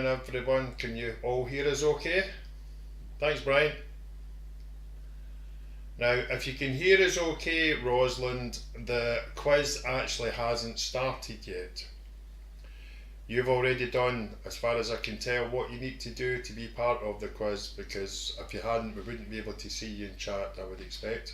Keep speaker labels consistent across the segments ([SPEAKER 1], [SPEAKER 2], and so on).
[SPEAKER 1] morning everyone. Can you all hear us okay? Thanks Brian. Now if you can hear us okay, Rosalind, the quiz actually hasn't started yet. You've already done, as far as I can tell, what you need to do to be part of the quiz, because if you hadn't we wouldn't be able to see you in chat, I would expect.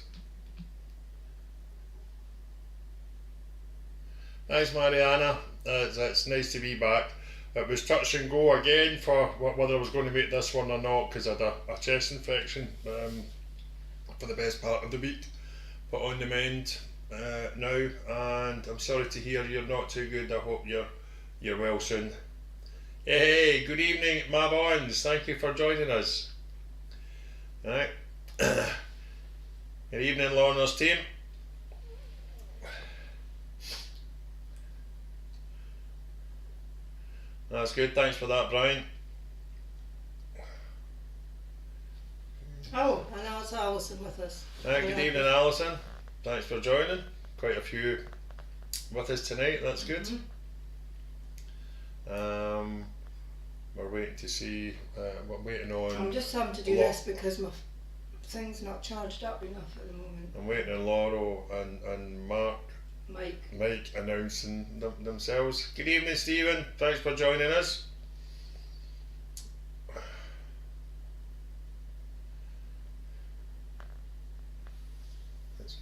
[SPEAKER 1] Thanks Mariana, it's nice to be back. It was touch and go again for whether I was going to make this one or not, because I had a chest infection for the best part of the week, but on the mend now, and I'm sorry to hear you're not too good. I hope you're well soon. Hey, good evening my bonds, thank you for joining us. Alright. Good evening Lorna's team. That's good, thanks for that Brian.
[SPEAKER 2] Oh, and that's Alison with us.
[SPEAKER 1] Good evening Alison, thanks for joining. Quite a few with us tonight, that's good. We're waiting to see, we're waiting on...
[SPEAKER 2] I'm just having to do this because my thing's not charged up enough at the moment.
[SPEAKER 1] I'm waiting on Laurel and Mike announcing themselves. Good evening Stephen, thanks for joining us. It's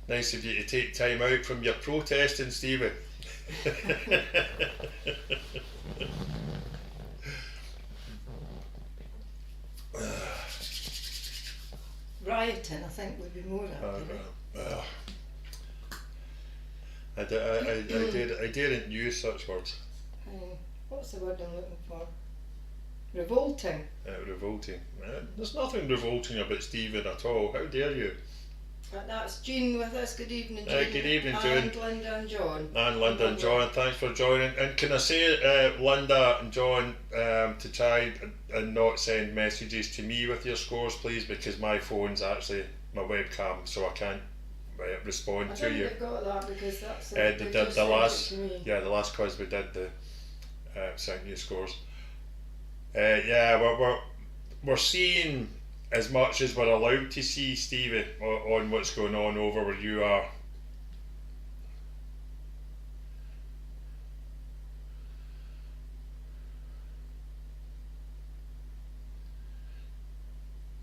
[SPEAKER 1] nice of you to take time out from your protesting, Stephen.
[SPEAKER 2] Rioting, I think, would be more accurate.
[SPEAKER 1] I daren't use such words.
[SPEAKER 2] What's the word I'm looking for? Revolting.
[SPEAKER 1] Revolting. There's nothing revolting about Stephen at all. How dare you?
[SPEAKER 2] That's Jean with us. Good evening, Jean.
[SPEAKER 1] Good evening, June.
[SPEAKER 2] And Linda and John.
[SPEAKER 1] And Linda and John, thanks for joining. And can I say, Linda and John, to try and not send messages to me with your scores, please, because my phone's actually my webcam, so I can't respond to you.
[SPEAKER 2] I think got that because that's
[SPEAKER 1] the last quiz we did, the sent you scores. We're seeing as much as we're allowed to see, Stevie, on what's going on over where you are.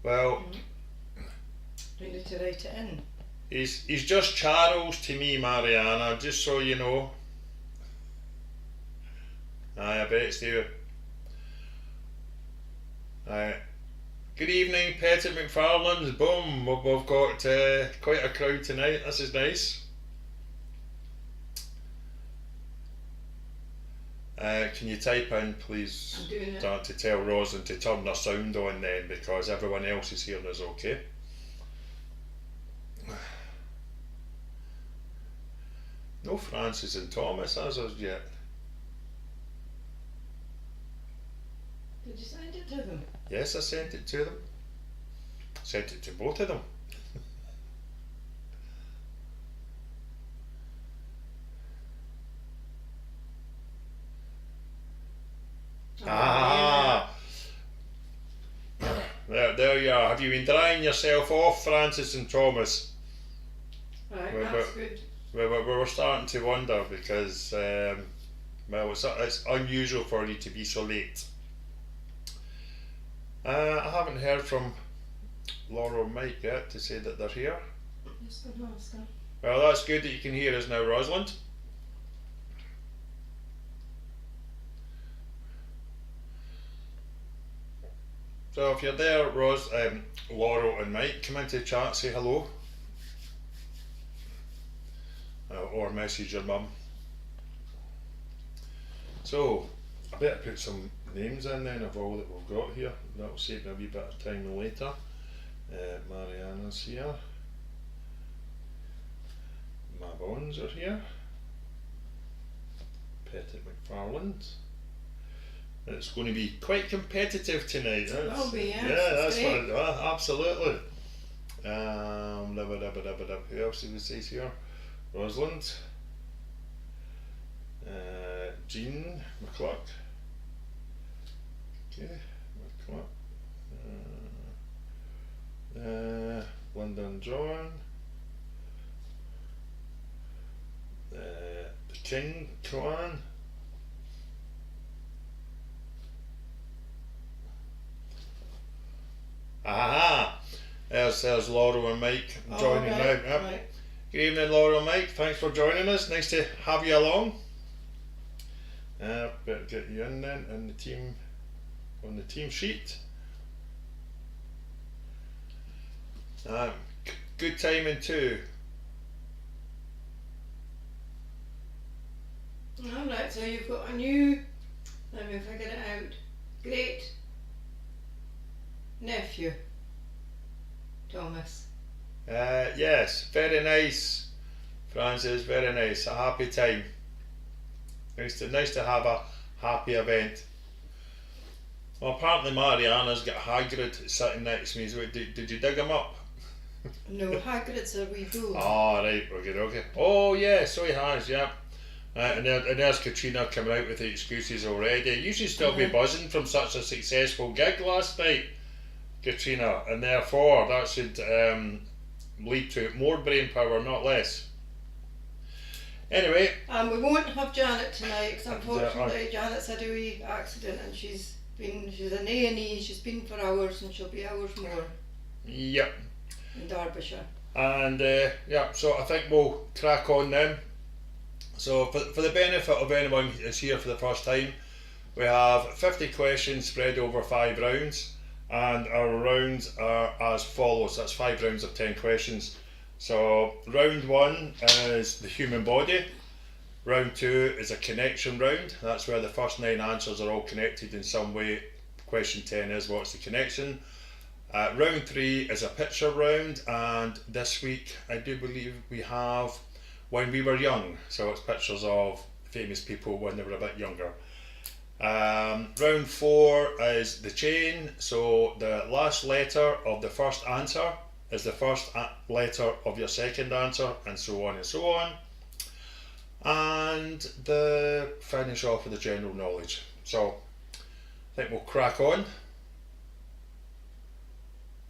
[SPEAKER 1] Well,
[SPEAKER 2] do you need to write it in?
[SPEAKER 1] He's just Charles to me, Mariana, just so you know. Aye, I bet, Stevie. Aye. Good evening, Pettit McFarland's. Boom, we've got quite a crowd tonight. This is nice. Can you type in, please?
[SPEAKER 2] I'm doing it.
[SPEAKER 1] Start to tell Rosalind to turn their sound on then, because everyone else is hearing us okay. No Francis and Thomas as of yet.
[SPEAKER 2] Did you send it to them?
[SPEAKER 1] Yes, I sent it to them. Sent it to both of them. There you are. Have you been drying yourself off, Francis and Thomas?
[SPEAKER 2] Right, that's good.
[SPEAKER 1] We're starting to wonder because, well, it's unusual for you to be so late. I haven't heard from Laura and Mike yet to say that they're here.
[SPEAKER 2] Just gonna ask her.
[SPEAKER 1] Well, that's good that you can hear us now, Rosalind. So if you're there, Laura and Mike, come into the chat, say hello. Or message your mum. So, I better put some names in then of all that we've got here. That'll save me a wee bit of time later. Mariana's here. My Bonds are here. Pettit McFarland. It's going to be quite competitive tonight.
[SPEAKER 2] Will be, yes.
[SPEAKER 1] Yeah, that's
[SPEAKER 2] great.
[SPEAKER 1] what it, absolutely. Who else did we say here? Rosalind. Jean McCluck. Okay, come up. London John. The King clan. Aha! There's Laurel and Mike joining now. Yep.
[SPEAKER 2] Right.
[SPEAKER 1] Good evening, Laurel and Mike. Thanks for joining us. Nice to have you along. Better get you in then on the team sheet. Good timing too.
[SPEAKER 2] Alright, so you've got a new, let me figure it out, great nephew, Thomas.
[SPEAKER 1] Yes, very nice, Francis. Very nice. A happy time. Nice to have a happy event. Well, apparently Mariana's got Hagrid sitting next to me. So did you dig him up?
[SPEAKER 2] No, Hagrid's a wee fool.
[SPEAKER 1] Oh, right, okay. Oh, yeah, so he has, yeah. And there's Katrina coming out with the excuses already. You should still be buzzing from such a successful gig last night, Katrina, and therefore that should lead to more brain power, not less. Anyway.
[SPEAKER 2] We won't have Janet tonight because unfortunately Janet's had a wee accident and she's an A&E, she's been for hours and she'll be hours more.
[SPEAKER 1] Yep.
[SPEAKER 2] In Derbyshire.
[SPEAKER 1] And so I think we'll crack on then. So for the benefit of anyone who's here for the first time, we have 50 questions spread over 5 rounds, and our rounds are as follows. That's 5 rounds of 10 questions. So round 1 is the human body. Round 2 is a connection round. That's where the first 9 answers are all connected in some way. Question 10 is what's the connection. Round 3 is a picture round, and this week I do believe we have when we were young, so it's pictures of famous people when they were a bit younger. Round 4 is the chain, so the last letter of the first answer is the first letter of your second answer, and so on and so on. And the finish off with the general knowledge. So I think we'll crack on.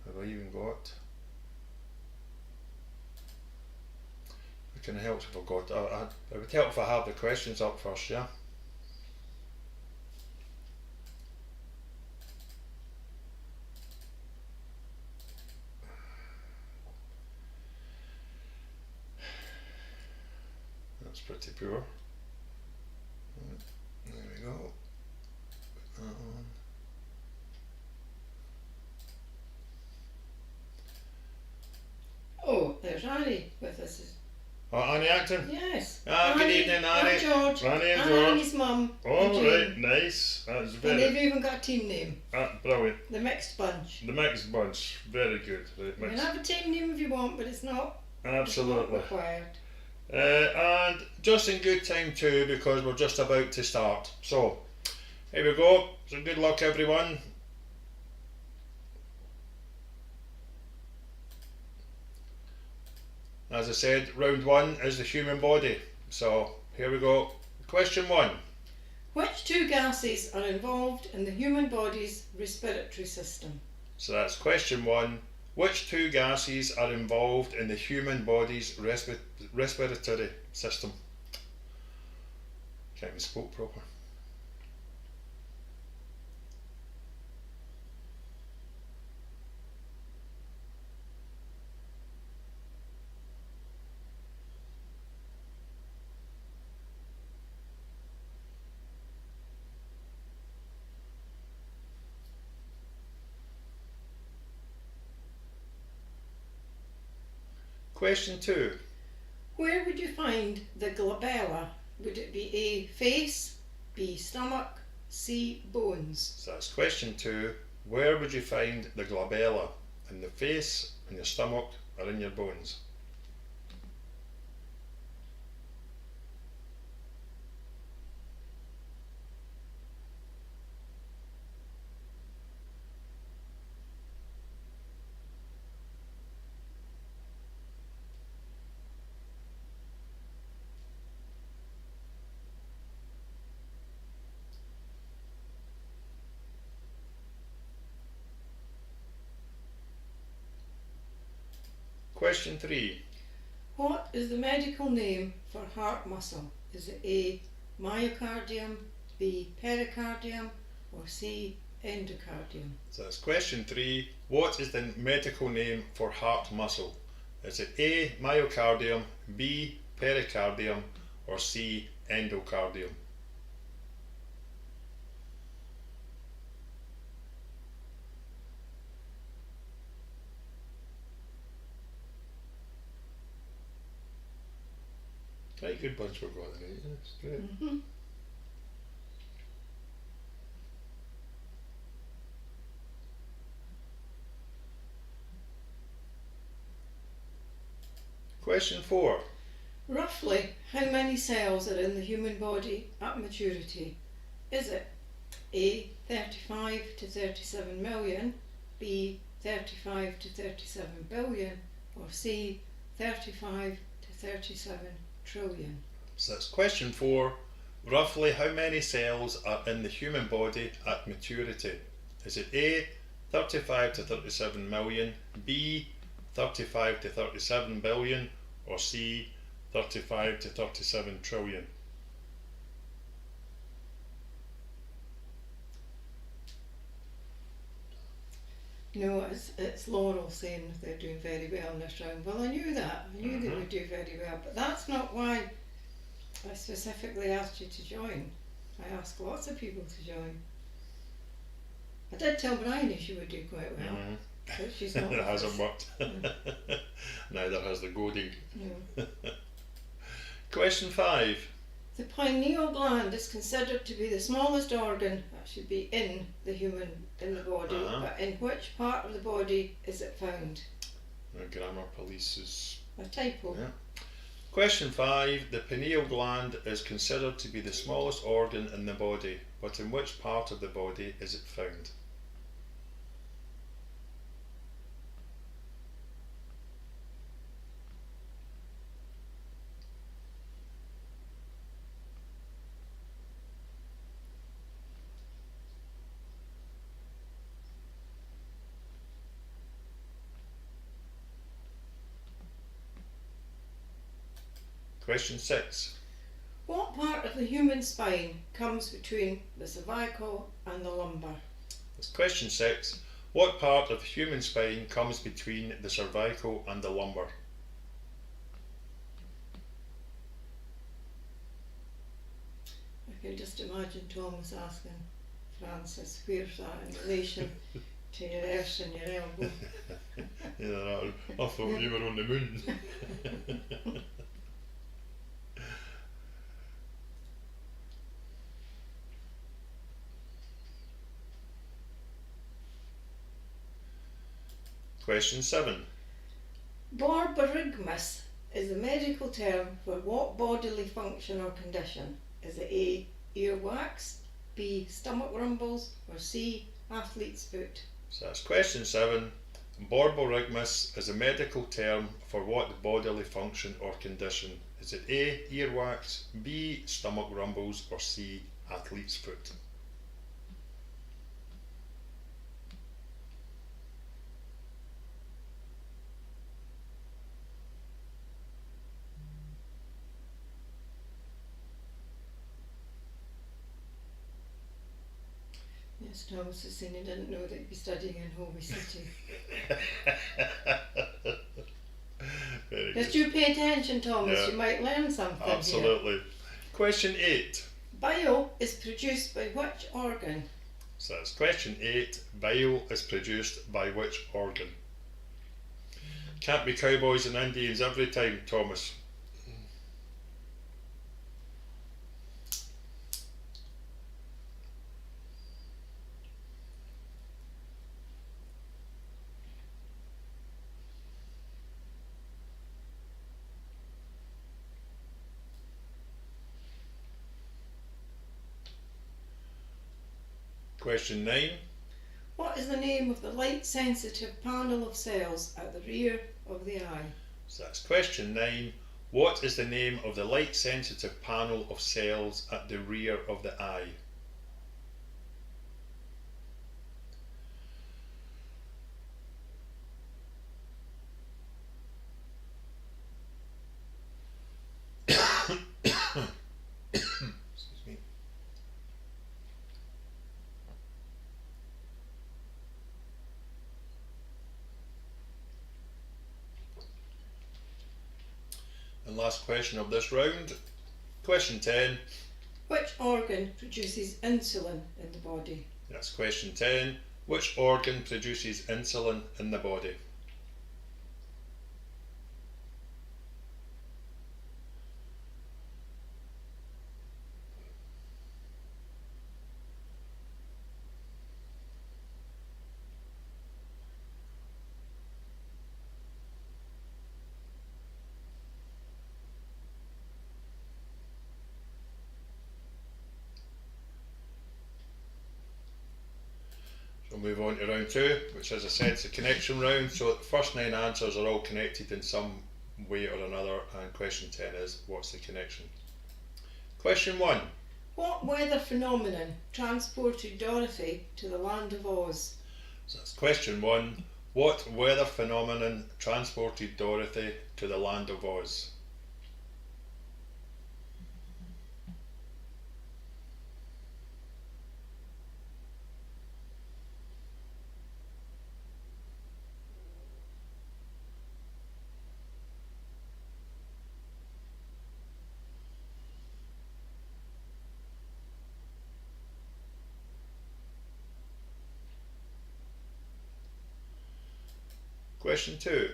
[SPEAKER 1] Have I even got? It can help if I've got. It would help if I have the questions up first, yeah. That's pretty poor. There we go. Put that on.
[SPEAKER 2] Oh, there's Annie with us.
[SPEAKER 1] Oh, Annie Acton?
[SPEAKER 2] Yes.
[SPEAKER 1] Good evening, Annie.
[SPEAKER 2] And George.
[SPEAKER 1] Annie and
[SPEAKER 2] and
[SPEAKER 1] George.
[SPEAKER 2] Annie's mum.
[SPEAKER 1] Oh, right, nice. That's
[SPEAKER 2] And
[SPEAKER 1] very.
[SPEAKER 2] they've even got a team name.
[SPEAKER 1] Brilliant.
[SPEAKER 2] The Mixed Bunch.
[SPEAKER 1] The mixed bunch, very good. Right,
[SPEAKER 2] You can have a team name if you want, but it's not.
[SPEAKER 1] Absolutely.
[SPEAKER 2] It's not required.
[SPEAKER 1] And just in good time too, because we're just about to start. So, here we go. So good luck, everyone. As I said, round 1 is the human body. So, here we go. Question 1.
[SPEAKER 2] Which 2 gases are involved in the human body's respiratory system?
[SPEAKER 1] So that's question 1. Which 2 gases are involved in the human body's respiratory system? Can't even spoke proper. Question 2.
[SPEAKER 2] Where would you find the glabella? Would it be A, face, B, stomach, C, bones?
[SPEAKER 1] So that's question 2. Where would you find the glabella? In the face, in your stomach, or in your bones? Question 3.
[SPEAKER 2] What is the medical name for heart muscle? Is it A, myocardium, B, pericardium, or C, endocardium?
[SPEAKER 1] So that's question 3. What is the medical name for heart muscle? Is it A, myocardium, B, pericardium, or C, endocardium? Right, good bunch we've got tonight. That's great.
[SPEAKER 2] Mm-hmm.
[SPEAKER 1] Question 4.
[SPEAKER 2] Roughly, how many cells are in the human body at maturity? Is it A, 35 to 37 million, B, 35 to 37 billion, or C, 35 to 37 trillion?
[SPEAKER 1] So that's question 4. Roughly how many cells are in the human body at maturity? Is it A, 35 to 37 million, B, 35 to 37 billion, or C, 35 to 37 trillion?
[SPEAKER 2] No, it's Laurel saying they're doing very well in this round. Well, I knew that. I knew they would do very well, but that's not why I specifically asked you to join. I asked lots of people to join. I did tell Bryony she would do quite well, but she's not.
[SPEAKER 1] It
[SPEAKER 2] with
[SPEAKER 1] hasn't
[SPEAKER 2] us.
[SPEAKER 1] worked. Neither has the goading.
[SPEAKER 2] No.
[SPEAKER 1] Question 5.
[SPEAKER 2] The pineal gland is considered to be the smallest organ that should be in the body, but in which part of the body is it found?
[SPEAKER 1] The grammar police is
[SPEAKER 2] A typo.
[SPEAKER 1] Yeah. Question 5. The pineal gland is considered to be the smallest organ in the body, but in which part of the body is it found? Question 6.
[SPEAKER 2] What part of the human spine comes between the cervical and the lumbar?
[SPEAKER 1] That's question 6. What part of the human spine comes between the cervical and the lumbar?
[SPEAKER 2] I can just imagine Thomas asking Francis, where's that in relation to your arse and your elbow?
[SPEAKER 1] Yeah, I thought you were on the moon. Question 7.
[SPEAKER 2] Borborygmus is the medical term for what bodily function or condition? Is it A, earwax, B, stomach rumbles, or C, athlete's foot?
[SPEAKER 1] So that's question 7. Borborygmus is a medical term for what bodily function or condition? Is it A, earwax, B, stomach rumbles, or C, athlete's foot?
[SPEAKER 2] Yes, Thomas is saying he didn't know that he'd be studying in Holy City.
[SPEAKER 1] Very
[SPEAKER 2] Just
[SPEAKER 1] good.
[SPEAKER 2] you pay attention, Thomas,
[SPEAKER 1] Yeah.
[SPEAKER 2] you might learn something here.
[SPEAKER 1] Absolutely. Question 8.
[SPEAKER 2] Bile is produced by which organ?
[SPEAKER 1] So that's question 8. Bile is produced by which organ? Can't be cowboys and Indians every time, Thomas. Question 9.
[SPEAKER 2] What is the name of the light-sensitive panel of cells at the rear of the eye?
[SPEAKER 1] So that's question 9. What is the name of the light-sensitive panel of cells at the rear of the eye? last question of this round. Question 10.
[SPEAKER 2] Which organ produces insulin in the body?
[SPEAKER 1] That's question 10. Which organ produces insulin in the body? We'll move on to round 2, which, as I said, is a connection round. So the first 9 answers are all connected in some way or another, and question 10 is, what's the connection? Question 1.
[SPEAKER 2] What weather phenomenon transported Dorothy to the land of Oz?
[SPEAKER 1] So that's question 1. What weather phenomenon transported Dorothy to the land of Oz? Question 2.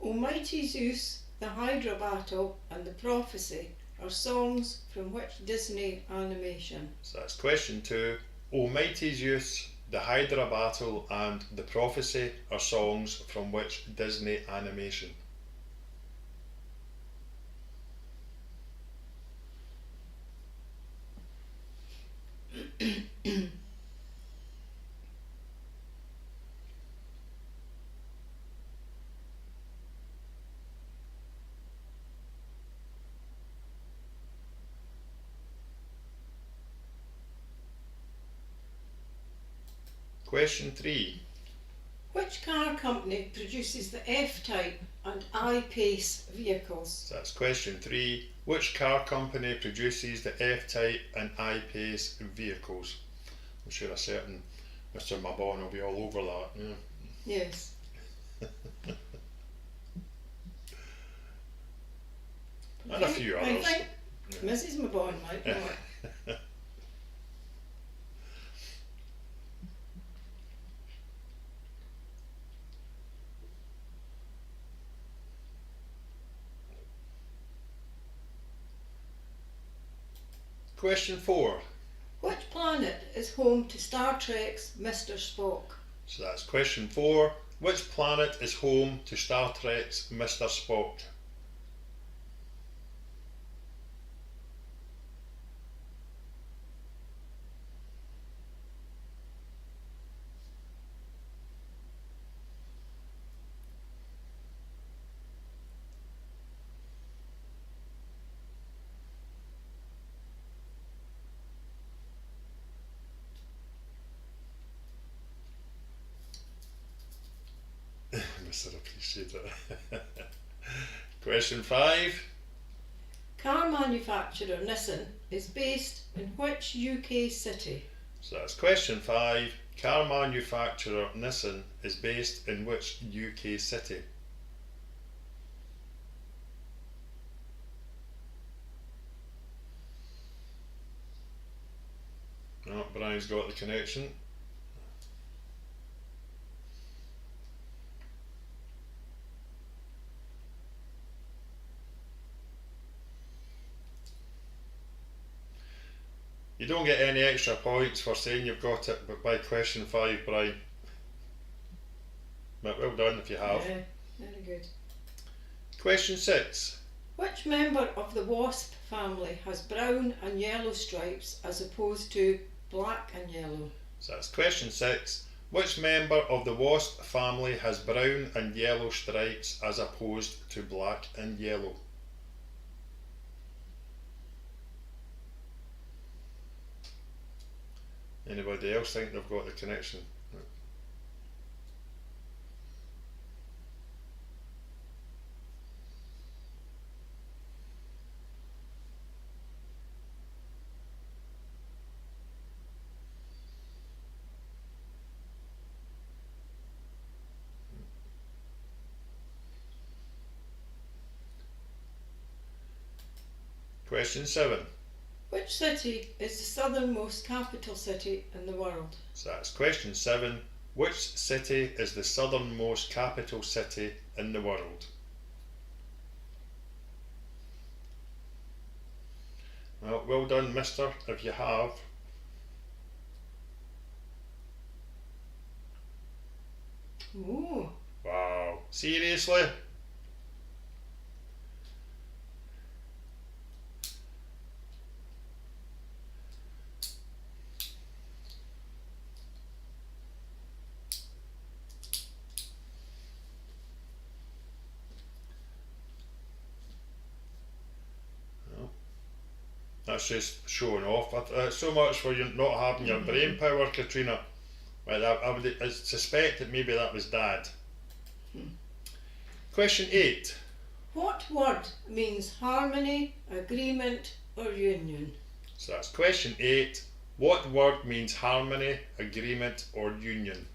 [SPEAKER 2] Almighty Zeus, the Hydra Battle and the Prophecy are songs from which Disney animation?
[SPEAKER 1] So that's question 2. Almighty Zeus, the Hydra Battle and the Prophecy are songs from which Disney animation? Question 3.
[SPEAKER 2] Which car company produces the F-Type and I-Pace vehicles?
[SPEAKER 1] So that's question 3. Which car company produces the F-Type and I-Pace vehicles? I'm sure a certain Mr. Mabon will be all over that. Yeah.
[SPEAKER 2] Yes.
[SPEAKER 1] And a few others.
[SPEAKER 2] I think Mrs. Mabon might know it.
[SPEAKER 1] Question 4.
[SPEAKER 2] Which planet is home to Star Trek's Mr. Spock?
[SPEAKER 1] So that's question 4. Which planet is home to Star Trek's Mr. Spock? Mr. Appreciator. Question 5.
[SPEAKER 2] Car manufacturer Nissan is based in which UK city?
[SPEAKER 1] So that's question 5. Car manufacturer Nissan is based in which UK city? Oh, Brian's got the connection. You don't get any extra points for saying you've got it, but by question 5, Brian. But well done if you have.
[SPEAKER 2] Yeah, very good.
[SPEAKER 1] Question 6.
[SPEAKER 2] Which member of the wasp family has brown and yellow stripes as opposed to black and yellow?
[SPEAKER 1] So that's question 6. Which member of the wasp family has brown and yellow stripes as opposed to black and yellow? Anybody else think they've got the connection? Question 7.
[SPEAKER 2] Which city is the southernmost capital city in the world?
[SPEAKER 1] So that's question 7. Which city is the southernmost capital city in the world? Well done, mister, if you have.
[SPEAKER 2] Ooh.
[SPEAKER 1] Wow, seriously? Well, that's just showing off. So much for you not having your brain power, Katrina. Right, I would suspect that maybe that was Dad. Question 8.
[SPEAKER 2] What word means harmony, agreement, or union?
[SPEAKER 1] So that's question 8. What word means harmony, agreement, or union?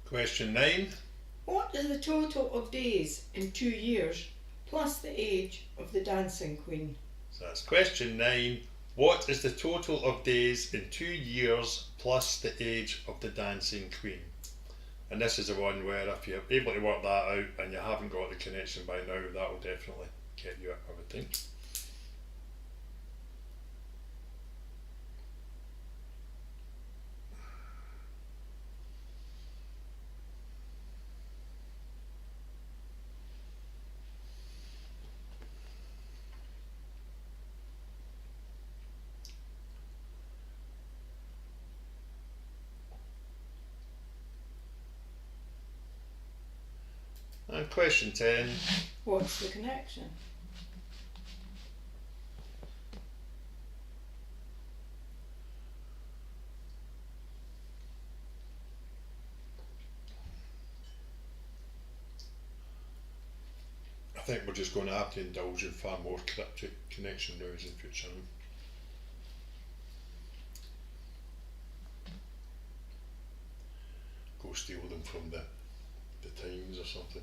[SPEAKER 1] Question 9.
[SPEAKER 2] What is the total of days in 2 years plus the age of the dancing queen?
[SPEAKER 1] So that's question 9. What is the total of days in 2 years plus the age of the dancing queen? And this is the one where if you're able to work that out and you haven't got the connection by now, that will definitely get you, I would think. And question 10.
[SPEAKER 2] What's the connection?
[SPEAKER 1] I think we're just going to have to indulge in far more cryptic connection noise in future. Go steal them from the Times or something.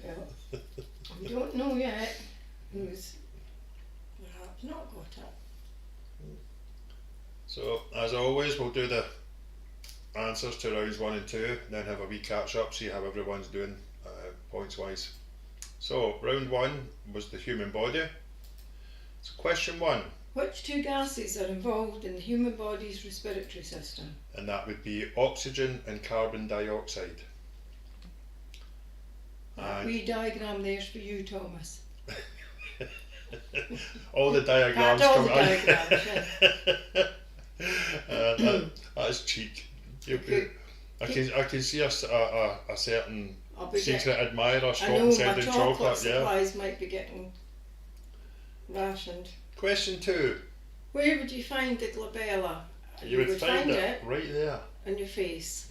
[SPEAKER 2] Well, we don't know yet who's perhaps not got it.
[SPEAKER 1] So, as always, we'll do the answers to rounds 1 and 2, then have a wee catch up, see how everyone's doing points wise. So, round 1 was the human body. So, question 1.
[SPEAKER 2] Which 2 gases are involved in the human body's respiratory system?
[SPEAKER 1] And that would be oxygen and carbon dioxide.
[SPEAKER 2] That wee diagram there's for you, Thomas.
[SPEAKER 1] All the diagrams
[SPEAKER 2] All
[SPEAKER 1] come
[SPEAKER 2] the diagrams,
[SPEAKER 1] that's cheek. I can see a certain secret admirer stopping sending chocolate.
[SPEAKER 2] Supplies might be getting rationed.
[SPEAKER 1] Question 2.
[SPEAKER 2] Where would you find the glabella?
[SPEAKER 1] You would find it right there
[SPEAKER 2] on your face.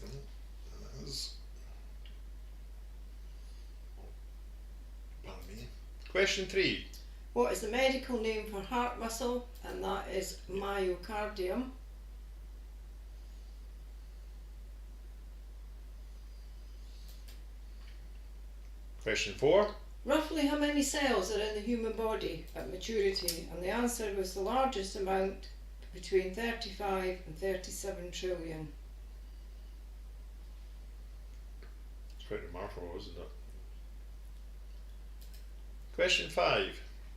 [SPEAKER 1] Pardon me. Question 3.
[SPEAKER 2] What is the medical name for heart muscle? And that is myocardium.
[SPEAKER 1] Question 4.
[SPEAKER 2] Roughly how many cells are in the human body at maturity? And the answer was the largest amount, between 35 and 37 trillion.
[SPEAKER 1] It's quite remarkable, isn't it? Question 5.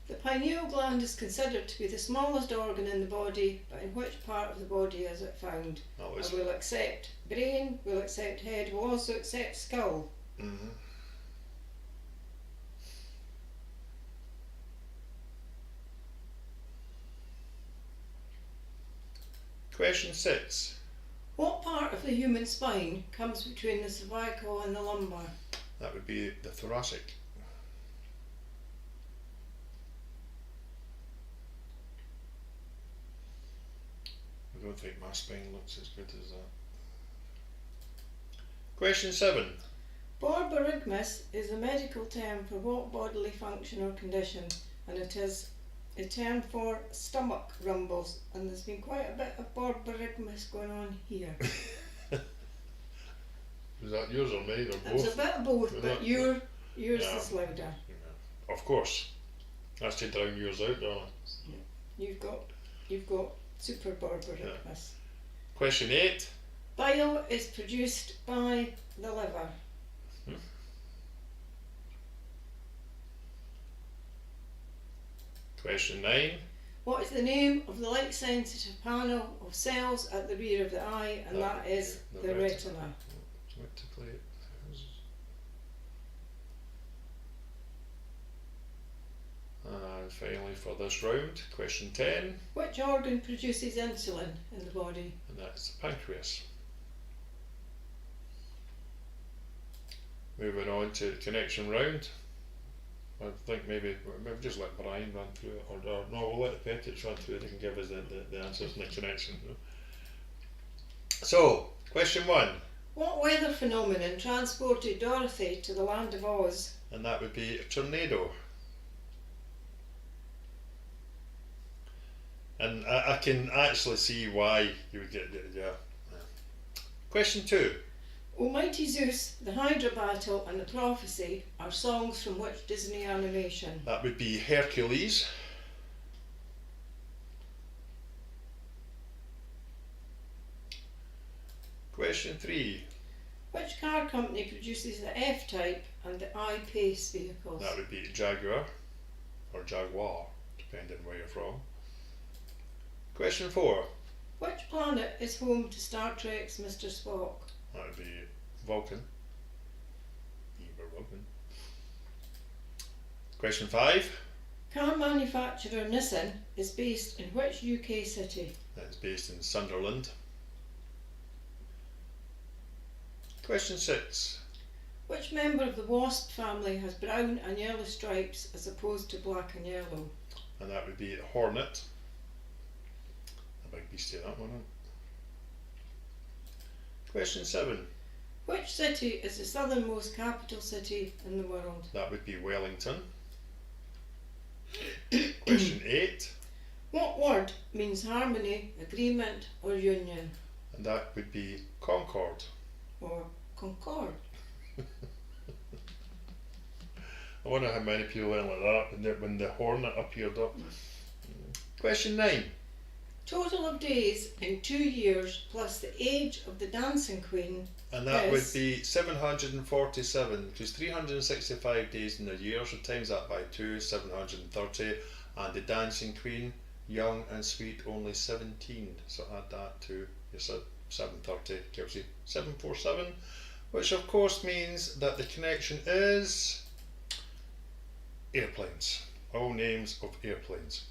[SPEAKER 2] The pineal gland is considered to be the smallest organ in the body, but in which part of the body is it found? We'll accept brain, we'll accept head, we'll also accept skull.
[SPEAKER 1] Mm-hmm. Question 6.
[SPEAKER 2] What part of the human spine comes between the cervical and the lumbar?
[SPEAKER 1] That would be the thoracic. I don't think my spine looks as good as that. Question 7.
[SPEAKER 2] Borborygmus is a medical term for what bodily function or condition, and it is a term for stomach rumbles, and there's been quite a bit of borborygmus going on here.
[SPEAKER 1] Is that yours or mine or both?
[SPEAKER 2] It's a bit of both, but yours is louder.
[SPEAKER 1] Yeah. Of course. That's to drown yours out, darling.
[SPEAKER 2] You've got super borborygmus.
[SPEAKER 1] Question 8.
[SPEAKER 2] Bile is produced by the liver.
[SPEAKER 1] Question 9.
[SPEAKER 2] What is the name of the light sensitive panel of cells at the rear of the eye? And that is the retina.
[SPEAKER 1] And finally for this round, question 10.
[SPEAKER 2] Which organ produces insulin in the body?
[SPEAKER 1] And that's the pancreas. Moving on to the connection round. I think maybe just let Brian run through it, or no, we'll let the Petits run through it. They can give us the answers and the connection. So, question 1.
[SPEAKER 2] What weather phenomenon transported Dorothy to the land of Oz?
[SPEAKER 1] And that would be a tornado. And I can actually see why you would get yeah. Question 2.
[SPEAKER 2] Almighty Zeus, the Hydra Battle and the Prophecy are songs from which Disney animation?
[SPEAKER 1] That would be Hercules. Question 3.
[SPEAKER 2] Which car company produces the F-Type and the I-Pace vehicles?
[SPEAKER 1] That would be Jaguar, or Jaguar, depending where you're from. Question 4.
[SPEAKER 2] Which planet is home to Star Trek's Mr. Spock?
[SPEAKER 1] That would be Vulcan. Vulcan. Question 5.
[SPEAKER 2] Car manufacturer Nissan is based in which UK city?
[SPEAKER 1] That's based in Sunderland. Question 6.
[SPEAKER 2] Which member of the wasp family has brown and yellow stripes as opposed to black and yellow?
[SPEAKER 1] And that would be a hornet. A big beastie, that one. Question 7.
[SPEAKER 2] Which city is the southernmost capital city in the world?
[SPEAKER 1] That would be Wellington. Question 8.
[SPEAKER 2] What word means harmony, agreement or union?
[SPEAKER 1] And that would be concord.
[SPEAKER 2] Or concord?
[SPEAKER 1] I wonder how many people went like that when the hornet appeared up. Question 9.
[SPEAKER 2] Total of days in 2 years plus the age of the dancing queen.
[SPEAKER 1] And that would be 747, because 365 days in a year, so times that by 2, 730. And the dancing queen, young and sweet, only 17. So add that to your 730, gives you 747, which of course means that the connection is airplanes. All names of airplanes.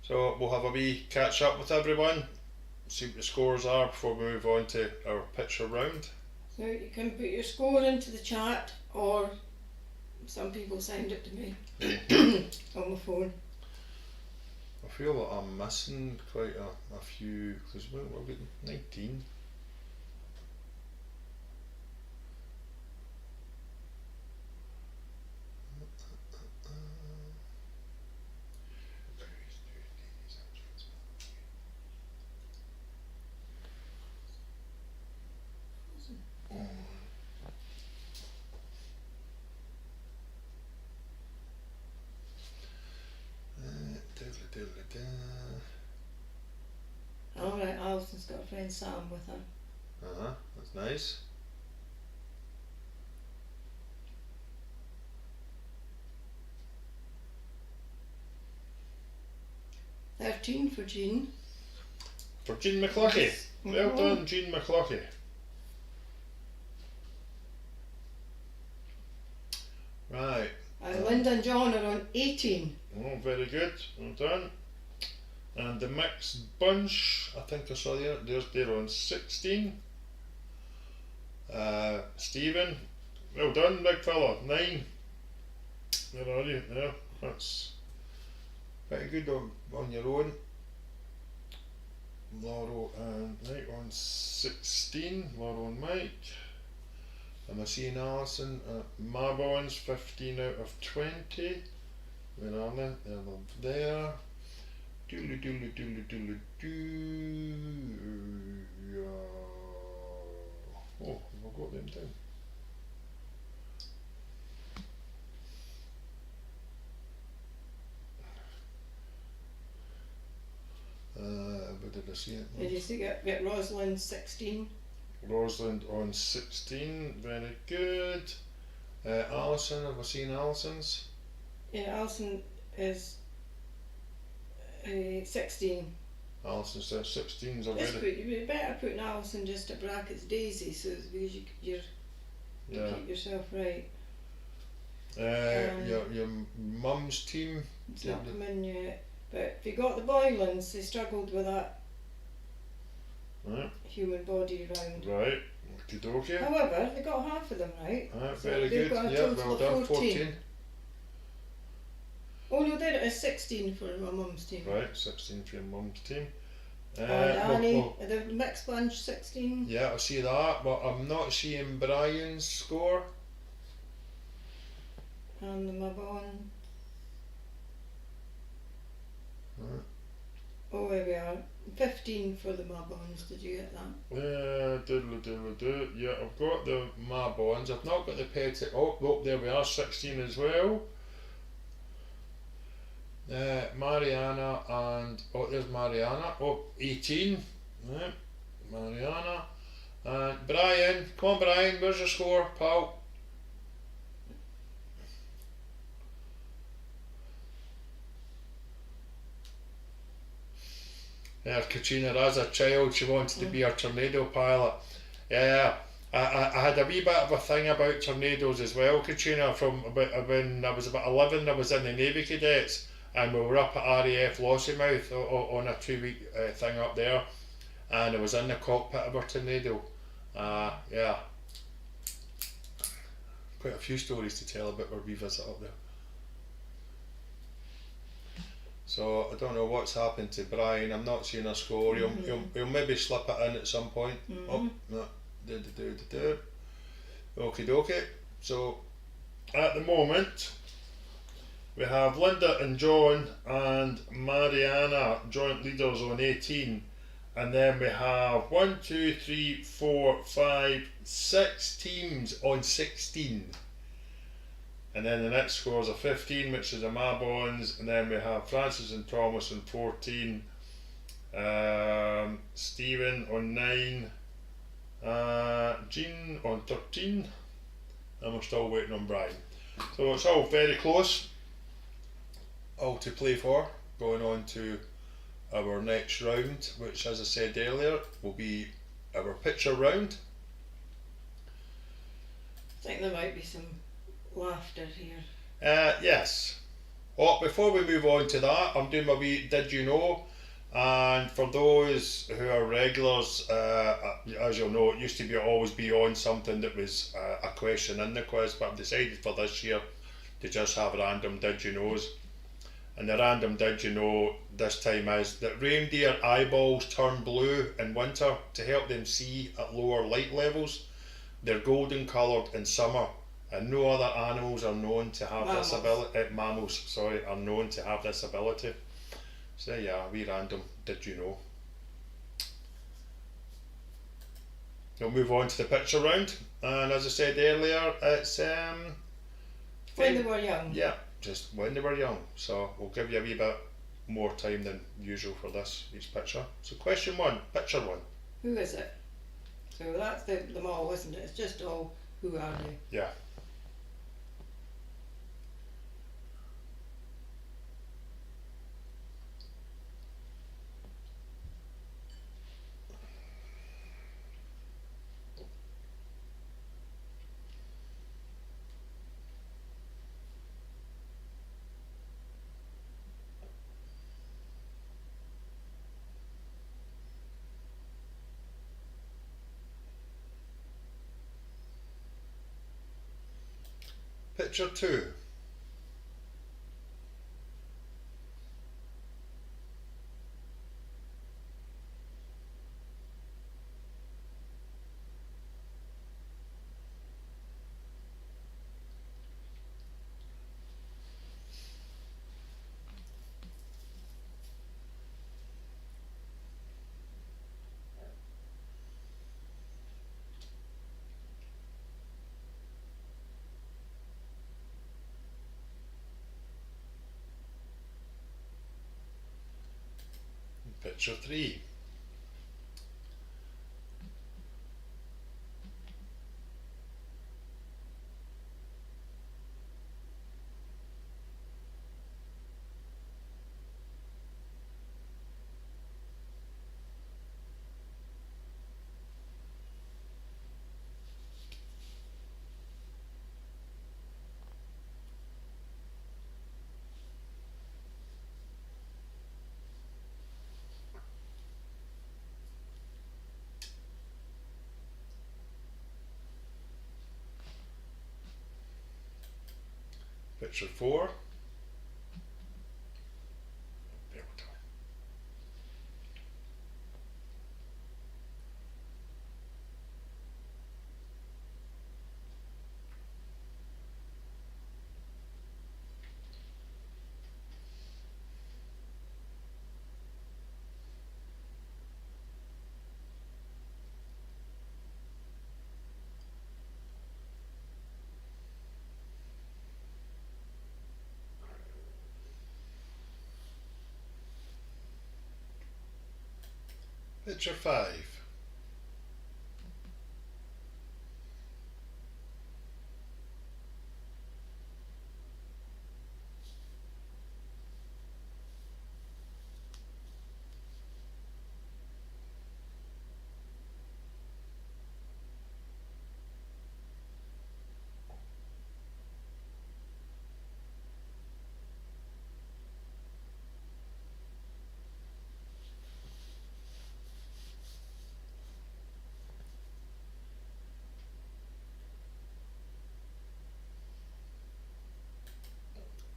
[SPEAKER 1] So we'll have a wee catch up with everyone, see what the scores are before we move on to our picture round.
[SPEAKER 2] So you can put your score into the chat, or some people send it to me on my phone.
[SPEAKER 1] I feel that I'm missing quite a few, because we're getting 19.
[SPEAKER 2] Alright, Alison's got a friend Sam with her.
[SPEAKER 1] That's nice.
[SPEAKER 2] $13 for Jean.
[SPEAKER 1] For Jean McCluckie. Well done, Jean McCluckie. Right.
[SPEAKER 2] Linda and John are on 18.
[SPEAKER 1] Oh, very good. Well done. And the mixed bunch, I think I saw they're on 16. Stephen, well done, big fella, 9. Where are you? There, that's pretty good on your own. Laurel and Mike on 16, Laurel and Mike. And I see Alison at Marbons, 15 out of 20. Where are they? They're there. Doodly doodly doodly doodly doo. Oh, have I got them down? Where did I see it?
[SPEAKER 2] Did you see get Rosalind 16?
[SPEAKER 1] Rosalind on 16, very good. Alison, have I seen Alison's?
[SPEAKER 2] Yeah, Alison is 16.
[SPEAKER 1] Alison says 16's
[SPEAKER 2] Just
[SPEAKER 1] already.
[SPEAKER 2] you better put an Alison just at brackets Daisy, so it's because you
[SPEAKER 1] Yeah.
[SPEAKER 2] keep yourself right.
[SPEAKER 1] Your mum's team.
[SPEAKER 2] It's not come in yet. But if you got the Boylans, they struggled with that
[SPEAKER 1] Right.
[SPEAKER 2] human body round.
[SPEAKER 1] Right. Okie dokie.
[SPEAKER 2] However, they got half of them right.
[SPEAKER 1] Right,
[SPEAKER 2] So
[SPEAKER 1] very
[SPEAKER 2] they've
[SPEAKER 1] good.
[SPEAKER 2] got a
[SPEAKER 1] Yeah,
[SPEAKER 2] total
[SPEAKER 1] well
[SPEAKER 2] of
[SPEAKER 1] done.
[SPEAKER 2] 14. Oh no, there it is 16 for my mum's team.
[SPEAKER 1] Right, 16 for your mum's team.
[SPEAKER 2] And Annie, the mixed bunch 16.
[SPEAKER 1] Yeah, I see that, but I'm not seeing Brian's score.
[SPEAKER 2] And the Mabon.
[SPEAKER 1] Right.
[SPEAKER 2] Oh, here we are. 15 for the Mabons. Did you get that?
[SPEAKER 1] Diddle. Yeah, I've got the Marbons. I've not got the Petit. Oh, there we are, 16 as well. Mariana and there's Mariana. 18. Right, Mariana and Brian. Come on, Brian. Where's your score, pal? Katrina, as a child, she wanted to be a tornado pilot. Yeah, I had a wee bit of a thing about tornadoes as well, Katrina. From about when I was about 11, I was in the Navy Cadets, and we were up at RAF Lossiemouth on a 2-week thing up there, and I was in the cockpit of a tornado. Yeah, quite a few stories to tell about our wee visit up there. So I don't know what's happened to Brian. I'm not seeing a score. He'll maybe slip it in at some point. Oh no, Okie dokie. So at the moment we have Linda and John and Mariana joint leaders on 18, and then we have 1, 2, 3, 4, 5, 6 teams on 16. And then the next scores are 15, which is the Mabons, and then we have Francis and Thomas on 14, Stephen on 9, Jean on 13, and we're still waiting on Brian. So it's all very close, all to play for, going on to our next round, which, as I said earlier, will be our picture round.
[SPEAKER 2] I think there might be some laughter here.
[SPEAKER 1] Yes. Oh, before we move on to that, I'm doing my wee Did You Know? And for those who are regulars, as you'll know, it used to always be on something that was a question in the quiz, but I've decided for this year to just have random Did You Knows. And the random Did You Know this time is that reindeer eyeballs turn blue in winter to help them see at lower light levels. They're golden coloured in summer, and no other animals are known to have this ability. Mammals, sorry, are known to have this ability. So yeah, we random Did You Know. We'll move on to the picture round, and as I said earlier, it's
[SPEAKER 2] When they were young.
[SPEAKER 1] Yeah, just when they were young. So we'll give you a wee bit more time than usual for each picture. So question 1, picture 1.
[SPEAKER 2] Who is it? So that's them all, isn't it? It's just all, who are they?
[SPEAKER 1] Yeah. Picture 2. Picture 3. Picture 4. Picture 5.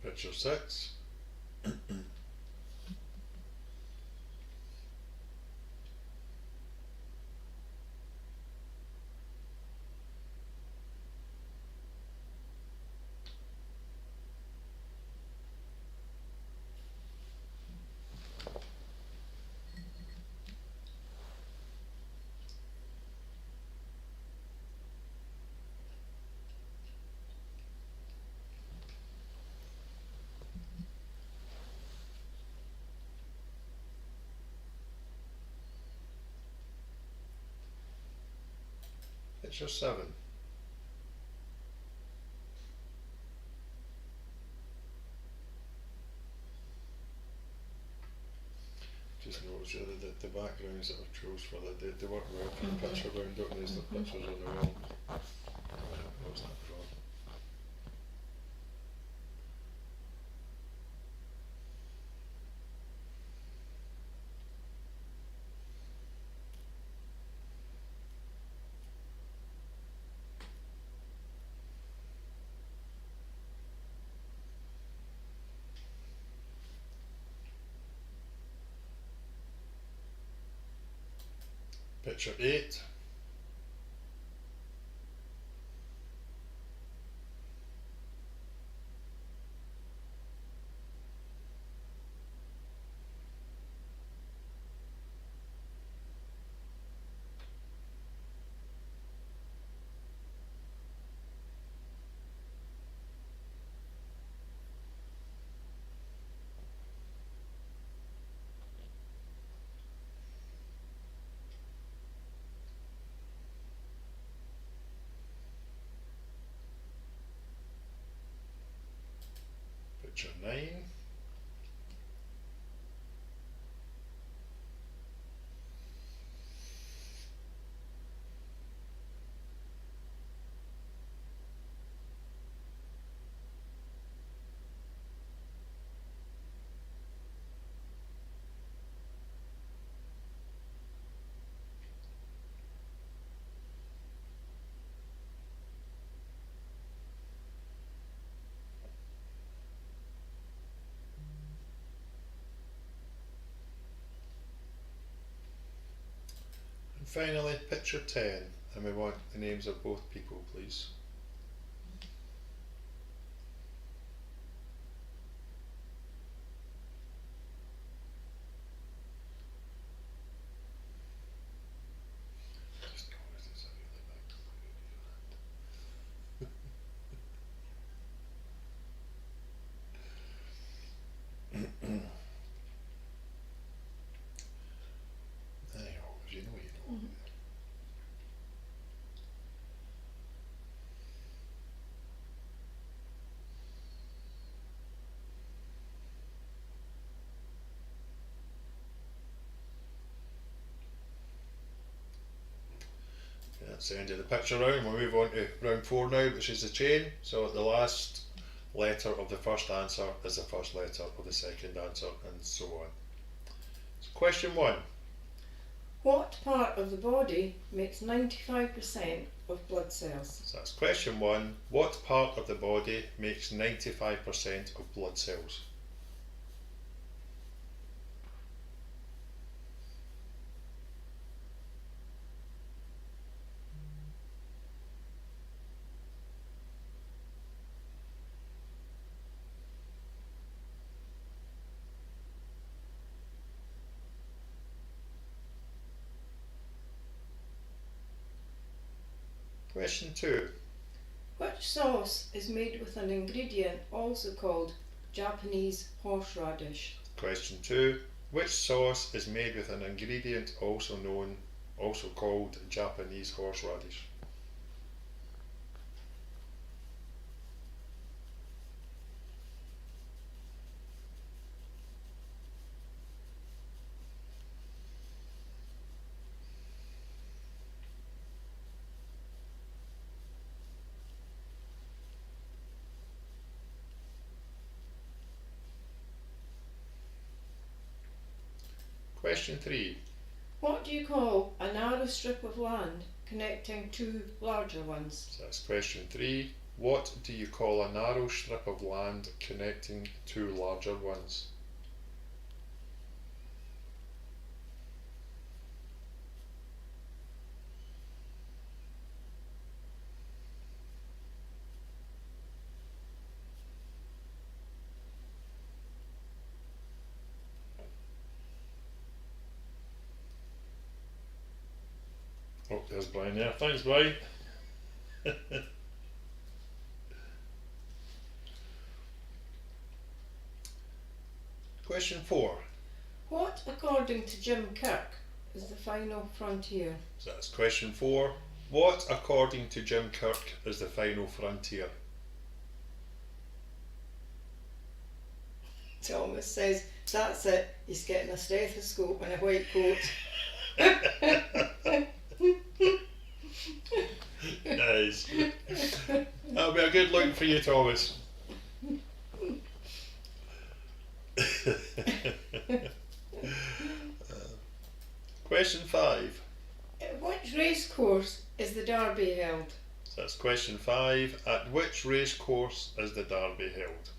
[SPEAKER 1] Picture 6. Picture 7. Just notice the backgrounds that I've chose for they work well for the picture round, don't they, as the pictures on the wall. What was that from? Picture 8. Picture 9. And finally, picture 10. And we want the names of both people, please. Just notice it's a really big That's the end of the picture round. We'll move on to round 4 now, which is the chain. So the last letter of the first answer is the first letter of the second answer, and so on. So question 1.
[SPEAKER 2] What part of the body makes 95% of blood cells?
[SPEAKER 1] So that's question 1. What part of the body makes 95% of blood cells? Question 2.
[SPEAKER 2] Which sauce is made with an ingredient also called Japanese horseradish?
[SPEAKER 1] Question 2. Which sauce is made with an ingredient also called Japanese horseradish? Question 3.
[SPEAKER 2] What do you call a narrow strip of land connecting two larger ones?
[SPEAKER 1] So that's question 3. What do you call a narrow strip of land connecting two larger ones? Oh, there's Brian there. Thanks, Brian. Question 4.
[SPEAKER 2] What, according to Jim Kirk, is the final frontier?
[SPEAKER 1] So that's question 4. What, according to Jim Kirk, is the final frontier?
[SPEAKER 2] Thomas says, that's it, he's getting a stethoscope and a white coat.
[SPEAKER 1] Nice. That'll be a good look for you, Thomas. Question 5.
[SPEAKER 2] At which race course is the Derby held?
[SPEAKER 1] So that's question 5. At which race course is the Derby held?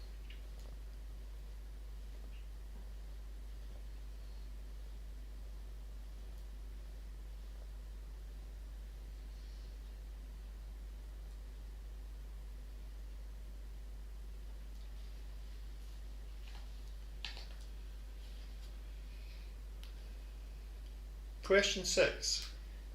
[SPEAKER 1] Question 6.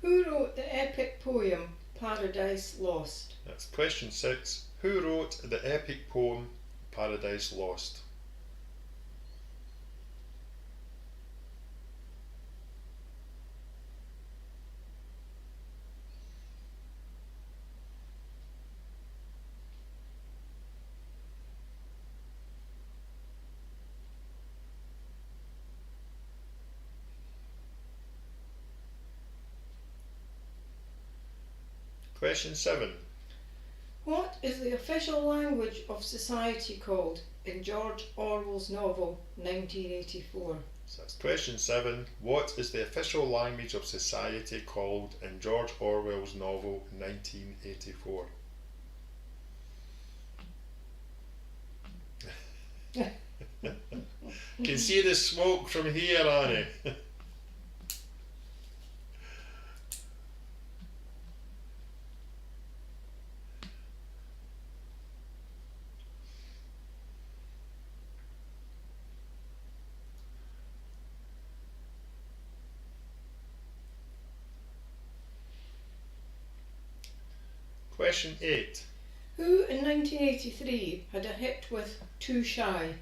[SPEAKER 2] Who wrote the epic poem Paradise Lost?
[SPEAKER 1] That's question 6. Who wrote the epic poem Paradise Lost? Question 7.
[SPEAKER 2] What is the official language of society called in George Orwell's novel 1984?
[SPEAKER 1] So that's question 7. What is the official language of society called in George Orwell's novel 1984? Can see the smoke from here, Annie. Question 8.
[SPEAKER 2] Who in 1983 had a hit with Too Shy?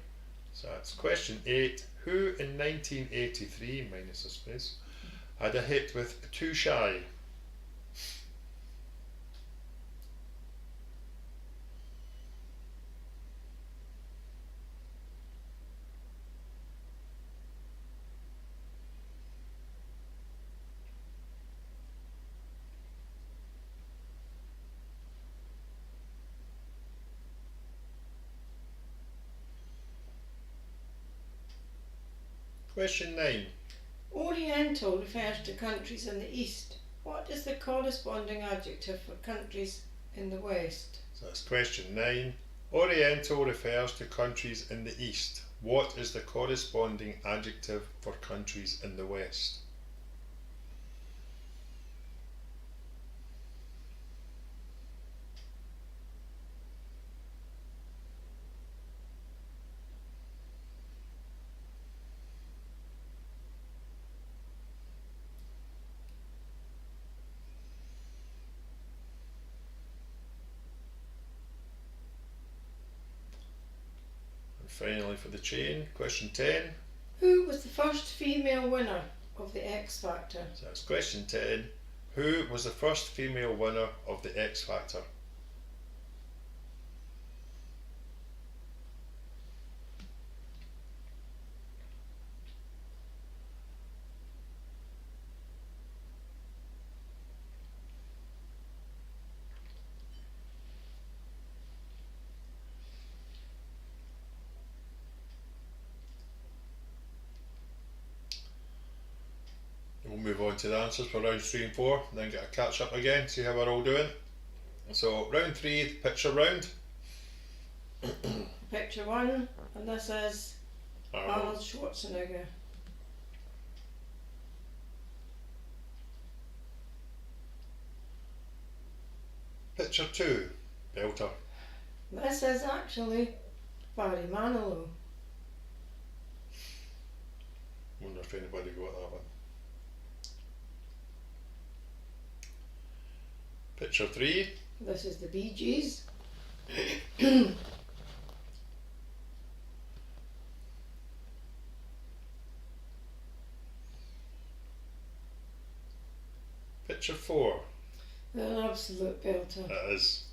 [SPEAKER 1] So that's question 8. Who in 1983, minus a space, had a hit with Too Shy? Question 9.
[SPEAKER 2] Oriental refers to countries in the east. What is the corresponding adjective for countries in the west?
[SPEAKER 1] So that's question 9. Oriental refers to countries in the east. What is the corresponding adjective for countries in the west? And finally for the chain, question 10.
[SPEAKER 2] Who was the first female winner of the X Factor?
[SPEAKER 1] So that's question 10. Who was the first female winner of the X Factor? We'll move on to the answers for rounds 3 and 4, and then get a catch up again, see how we're all doing. So round 3, the picture round.
[SPEAKER 2] Picture 1, and this is Arnold
[SPEAKER 1] Arnold.
[SPEAKER 2] Schwarzenegger.
[SPEAKER 1] Picture 2, Belter.
[SPEAKER 2] This is actually Barry Manilow.
[SPEAKER 1] Wonder if anybody got that one. Picture 3,
[SPEAKER 2] This is the Bee Gees.
[SPEAKER 1] picture 4.
[SPEAKER 2] An absolute belter.
[SPEAKER 1] That is,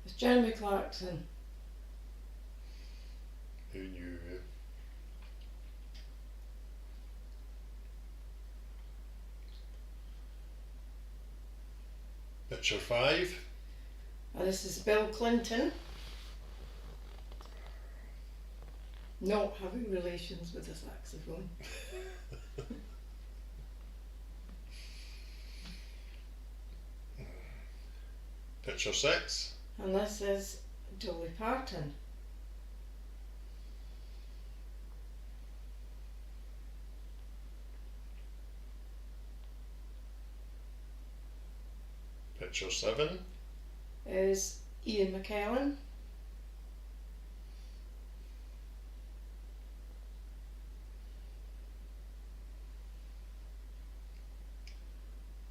[SPEAKER 2] It's Jeremy Clarkson.
[SPEAKER 1] who knew? Picture 5,
[SPEAKER 2] And this is Bill Clinton. Not having relations with a saxophone.
[SPEAKER 1] picture 6,
[SPEAKER 2] And this is Dolly Parton.
[SPEAKER 1] picture 7,
[SPEAKER 2] Is Ian McKellen.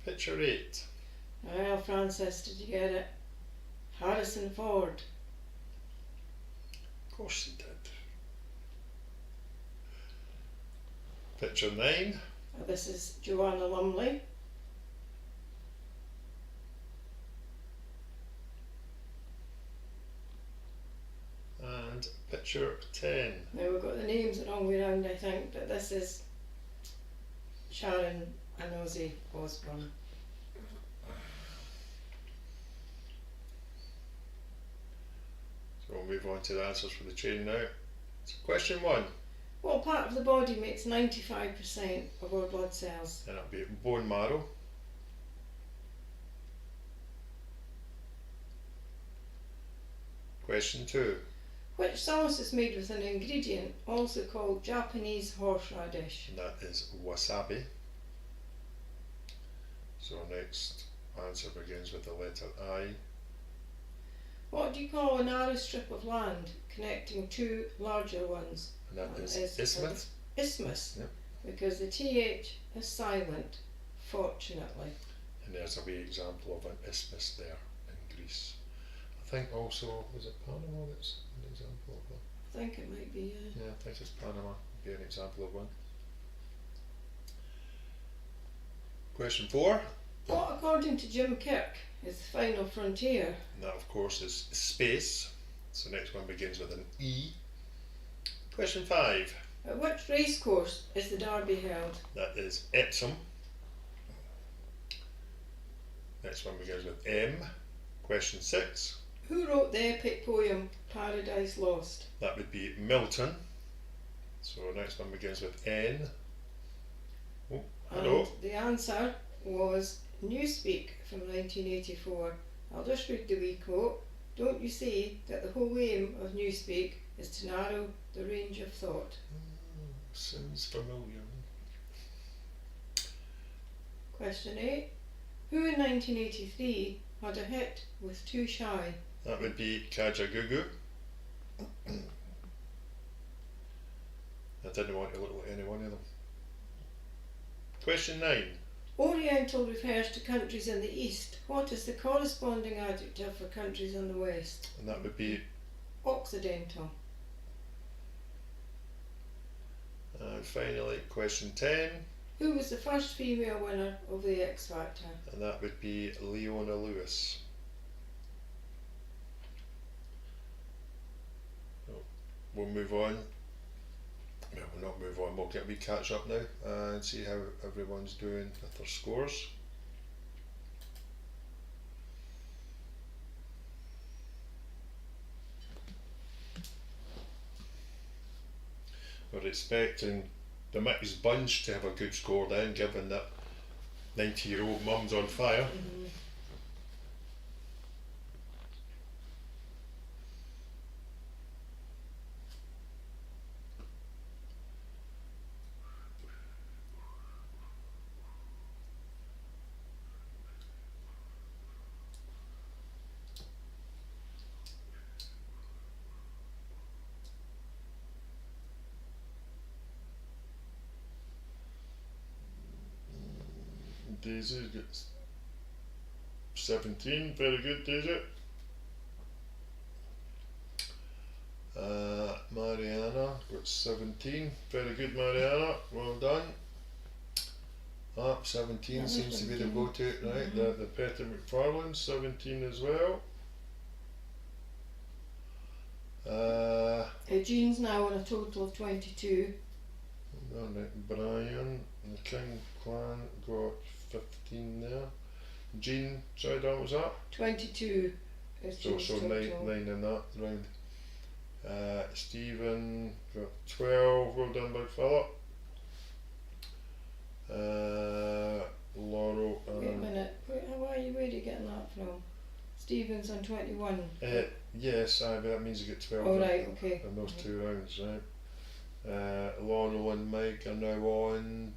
[SPEAKER 1] picture 8,
[SPEAKER 2] Well, Francis, did you get it? Harrison Ford.
[SPEAKER 1] of course he did. Picture 9,
[SPEAKER 2] And this is Joanna Lumley.
[SPEAKER 1] and picture 10.
[SPEAKER 2] Now we've got the names the wrong way round, I think, but this is Sharon and Ozzy Osbourne.
[SPEAKER 1] So we'll move on to the answers for the chain now. So question 1,
[SPEAKER 2] What part of the body makes 95% of our blood cells?
[SPEAKER 1] and it'll be bone marrow. Question 2,
[SPEAKER 2] Which sauce is made with an ingredient also called Japanese horseradish?
[SPEAKER 1] and that is wasabi. So our next answer begins with the letter I.
[SPEAKER 2] What do you call a narrow strip of land connecting two larger ones?
[SPEAKER 1] And that is
[SPEAKER 2] Is
[SPEAKER 1] isthmus.
[SPEAKER 2] Isthmus.
[SPEAKER 1] Yep.
[SPEAKER 2] Because the TH is silent, fortunately.
[SPEAKER 1] And there's a wee example of an isthmus there in Greece. I think also, was it Panama that's an example of one?
[SPEAKER 2] I think it might be.
[SPEAKER 1] Yeah, I think it's Panama would be an example of one. Question 4,
[SPEAKER 2] What, according to Jim Kirk, is the final frontier?
[SPEAKER 1] and that of course is space. So next one begins with an E. Question 5,
[SPEAKER 2] At which racecourse is the Derby held?
[SPEAKER 1] that is Epsom. Next one begins with M. Question 6,
[SPEAKER 2] Who wrote the epic poem Paradise Lost?
[SPEAKER 1] that would be Milton. So next one begins with N. Oh, hello.
[SPEAKER 2] And the answer was Newspeak from 1984. I'll just read the wee quote. Don't you see that the whole aim of Newspeak is to narrow the range of thought?
[SPEAKER 1] Sounds familiar.
[SPEAKER 2] Question 8. Who in 1983 had a hit with Too Shy?
[SPEAKER 1] That would be Kajagoogoo. I didn't want to look like any one of them. Question 9.
[SPEAKER 2] Oriental refers to countries in the east. What is the corresponding adjective for countries in the west?
[SPEAKER 1] And that would be
[SPEAKER 2] Occidental.
[SPEAKER 1] And finally, question 10,
[SPEAKER 2] Who was the first female winner of the X Factor?
[SPEAKER 1] and that would be Leona Lewis. So we'll move on. No, we'll not move on. We'll get a wee catch up now and see how everyone's doing with their scores. We're expecting the mixed bunch to have a good score then, given that 90-year-old mum's on fire.
[SPEAKER 2] Mm-hmm.
[SPEAKER 1] Daisy gets 17, very good Daisy. Mariana got 17, very good Mariana, well done. 17
[SPEAKER 2] That
[SPEAKER 1] seems to be the
[SPEAKER 2] 17.
[SPEAKER 1] go-to, right?
[SPEAKER 2] Mhm.
[SPEAKER 1] The Petty McFarlane, 17 as well.
[SPEAKER 2] Jean's now on a total of 22.
[SPEAKER 1] Alright, Brian and the King clan got 15 there. Jean, sorry, that was that?
[SPEAKER 2] 22 is
[SPEAKER 1] So,
[SPEAKER 2] Jean's
[SPEAKER 1] so
[SPEAKER 2] total.
[SPEAKER 1] nine in that round. Stephen got 12, well done by Philip. Laurel
[SPEAKER 2] Wait a minute, where are you getting that from? Stephen's on 21.
[SPEAKER 1] yes, but that means you get 12
[SPEAKER 2] Oh right, okay.
[SPEAKER 1] in those two rounds, right? Laurel and Mike are now on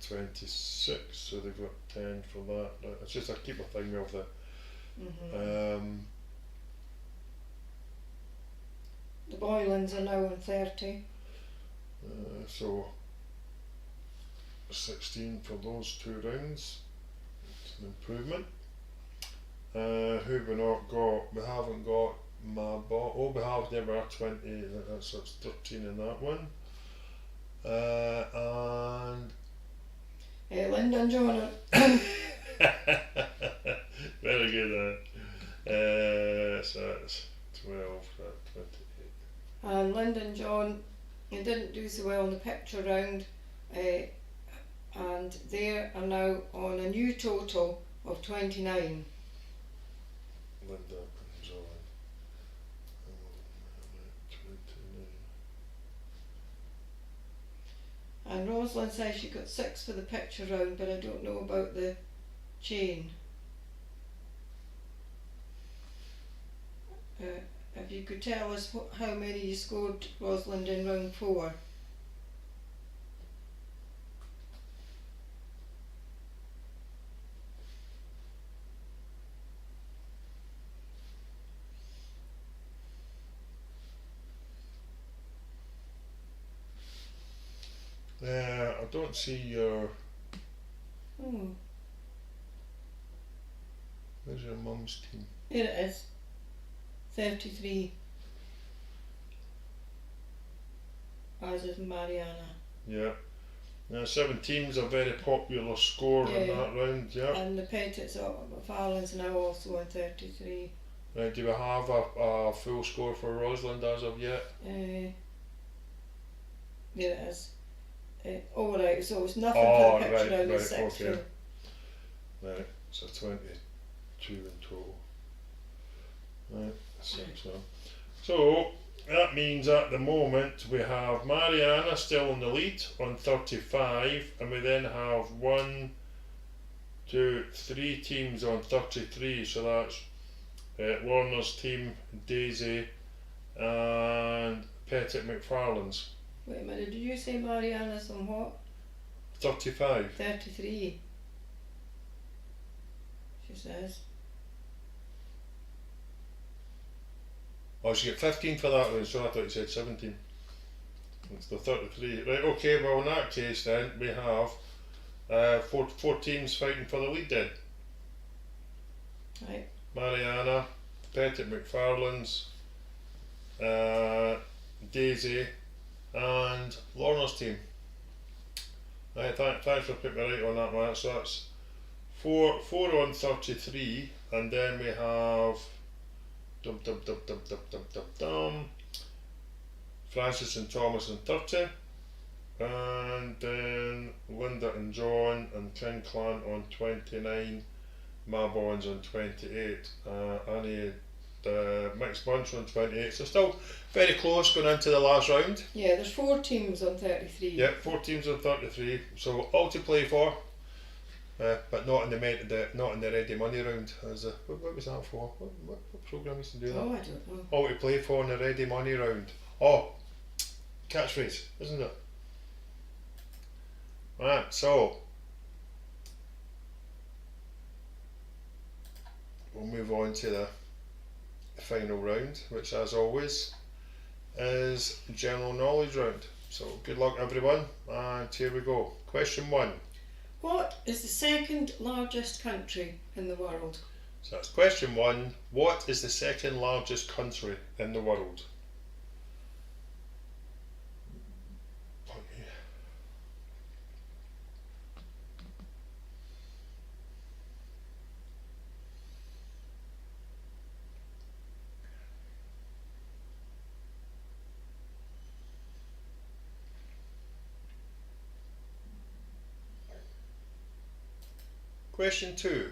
[SPEAKER 1] 26, so they've got 10 for that. It's just I keep a thing of the
[SPEAKER 2] Mm-hmm. The Boylans are now on 30.
[SPEAKER 1] so 16 for those two rounds. It's an improvement. Who we not got? We haven't got my bot. Oh, we have never 20. That's 13 in that one. And
[SPEAKER 2] Linda and John are
[SPEAKER 1] very good. So that's 12. 28.
[SPEAKER 2] and Linda and John didn't do so well in the picture round, and they are now on a new total of 29.
[SPEAKER 1] Linda and John. 29.
[SPEAKER 2] And Rosalind says she got 6 for the picture round, but I don't know about the chain. If you could tell us how many you scored, Rosalind, in round 4.
[SPEAKER 1] I don't see your.
[SPEAKER 2] Oh,
[SPEAKER 1] Where's your mum's team?
[SPEAKER 2] here it is. 33. As is Mariana.
[SPEAKER 1] Yeah. 17's a very popular score in
[SPEAKER 2] Yeah.
[SPEAKER 1] that round, yeah.
[SPEAKER 2] And the Pettits, Fallon's now also on 33.
[SPEAKER 1] Right, do we have a full score for Rosalind as of yet?
[SPEAKER 2] Here it is. Oh right, so it's nothing
[SPEAKER 1] Oh,
[SPEAKER 2] for the picture
[SPEAKER 1] right,
[SPEAKER 2] round, it's
[SPEAKER 1] right,
[SPEAKER 2] 6
[SPEAKER 1] okay.
[SPEAKER 2] for
[SPEAKER 1] Right, so 22 in total. Right, 6 now. So, that means at the moment we have Mariana still in the lead on 35, and we then have 1, 2, 3 teams on 33. So that's Lorna's team, Daisy, and Pettit McFarlane's.
[SPEAKER 2] Wait a minute, did you say Mariana's on what?
[SPEAKER 1] 35.
[SPEAKER 2] 33. She says.
[SPEAKER 1] Oh, she got 15 for that one, so I thought you said 17. It's the 33. Right, okay, well in that case then, we have four teams fighting for the lead then.
[SPEAKER 2] Right.
[SPEAKER 1] Mariana, Pettit McFarlane's, Daisy, and Lorna's team. Right, thanks for putting me right on that one. So that's four on 33, and then we have Francis and Thomas on 30, and then Linda and John and King Clan on 29, Mabons on 28, Annie the mixed bunch on 28, so still very close going into the last round.
[SPEAKER 2] Yeah, there's 4 teams on 33.
[SPEAKER 1] Yep, 4 teams on 33, so all to play for, but not in the ready money round. What was that for? What programme used to do that?
[SPEAKER 2] Oh, I don't know.
[SPEAKER 1] All to play for in the ready money round. Oh, catchphrase, isn't it? Right, so we'll move on to the final round, which as always is general knowledge round. So good luck everyone, and here we go. Question 1.
[SPEAKER 2] What is the second largest country in the world?
[SPEAKER 1] So that's question 1. What is the second largest country in the world? Question 2.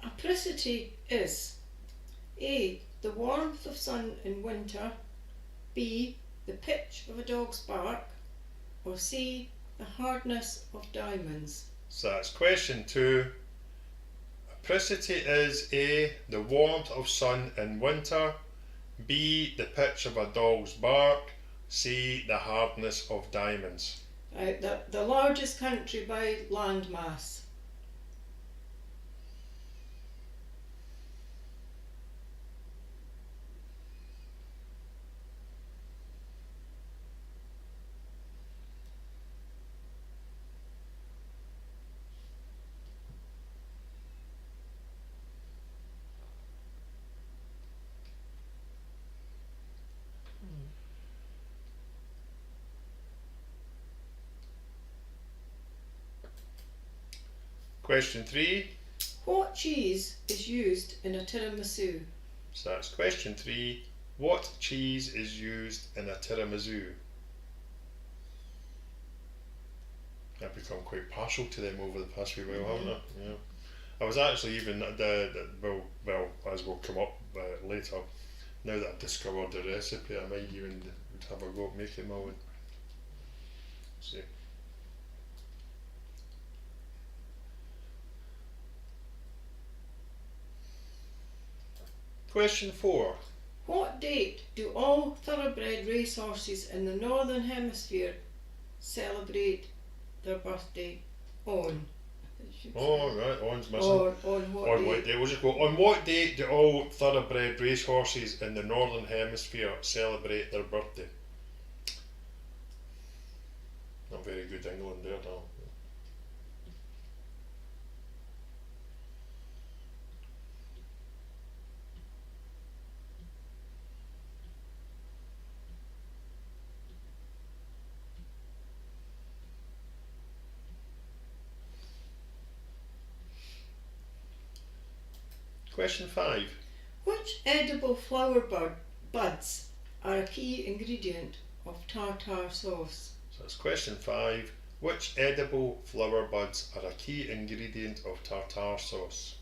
[SPEAKER 2] Apricity is A. The warmth of sun in winter, B. The pitch of a dog's bark, or C. The hardness of diamonds.
[SPEAKER 1] So that's question 2. Apricity is A. The warmth of sun in winter, B. The pitch of a dog's bark, C. The hardness of diamonds.
[SPEAKER 2] Right, the largest country by land mass.
[SPEAKER 1] Question 3.
[SPEAKER 2] What cheese is used in a tiramisu?
[SPEAKER 1] So that's question 3. What cheese is used in a tiramisu? I've become quite partial to them over the past few while, haven't I? Yeah. I was actually even well, as will come up later. Now that I've discovered the recipe, I might even have a go at making my own. See. Question 4.
[SPEAKER 2] What date do all thoroughbred racehorses in the Northern Hemisphere celebrate their birthday on?
[SPEAKER 1] Oh right, on's missing.
[SPEAKER 2] On what
[SPEAKER 1] On
[SPEAKER 2] date?
[SPEAKER 1] what date? We'll just go. On what date do all thoroughbred racehorses in the Northern Hemisphere celebrate their birthday? Not very good England there, no. Question 5.
[SPEAKER 2] Which edible flower buds are a key ingredient of tartar sauce?
[SPEAKER 1] So that's question 5. Which edible flower buds are a key ingredient of tartar sauce?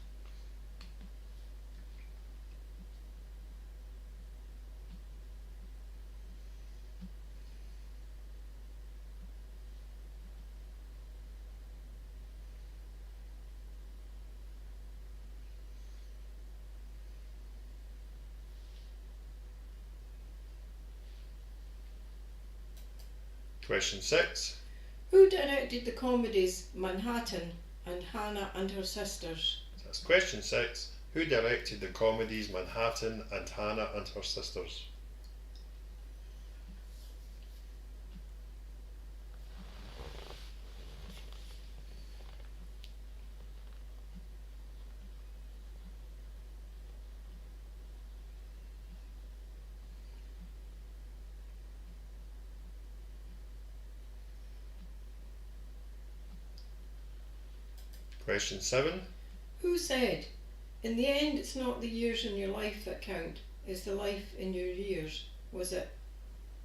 [SPEAKER 1] Question 6.
[SPEAKER 2] Who directed the comedies Manhattan and Hannah and Her Sisters?
[SPEAKER 1] That's question 6. Who directed the comedies Manhattan and Hannah and Her Sisters? Question 7.
[SPEAKER 2] Who said, in the end it's not the years in your life that count, it's the life in your years? Was it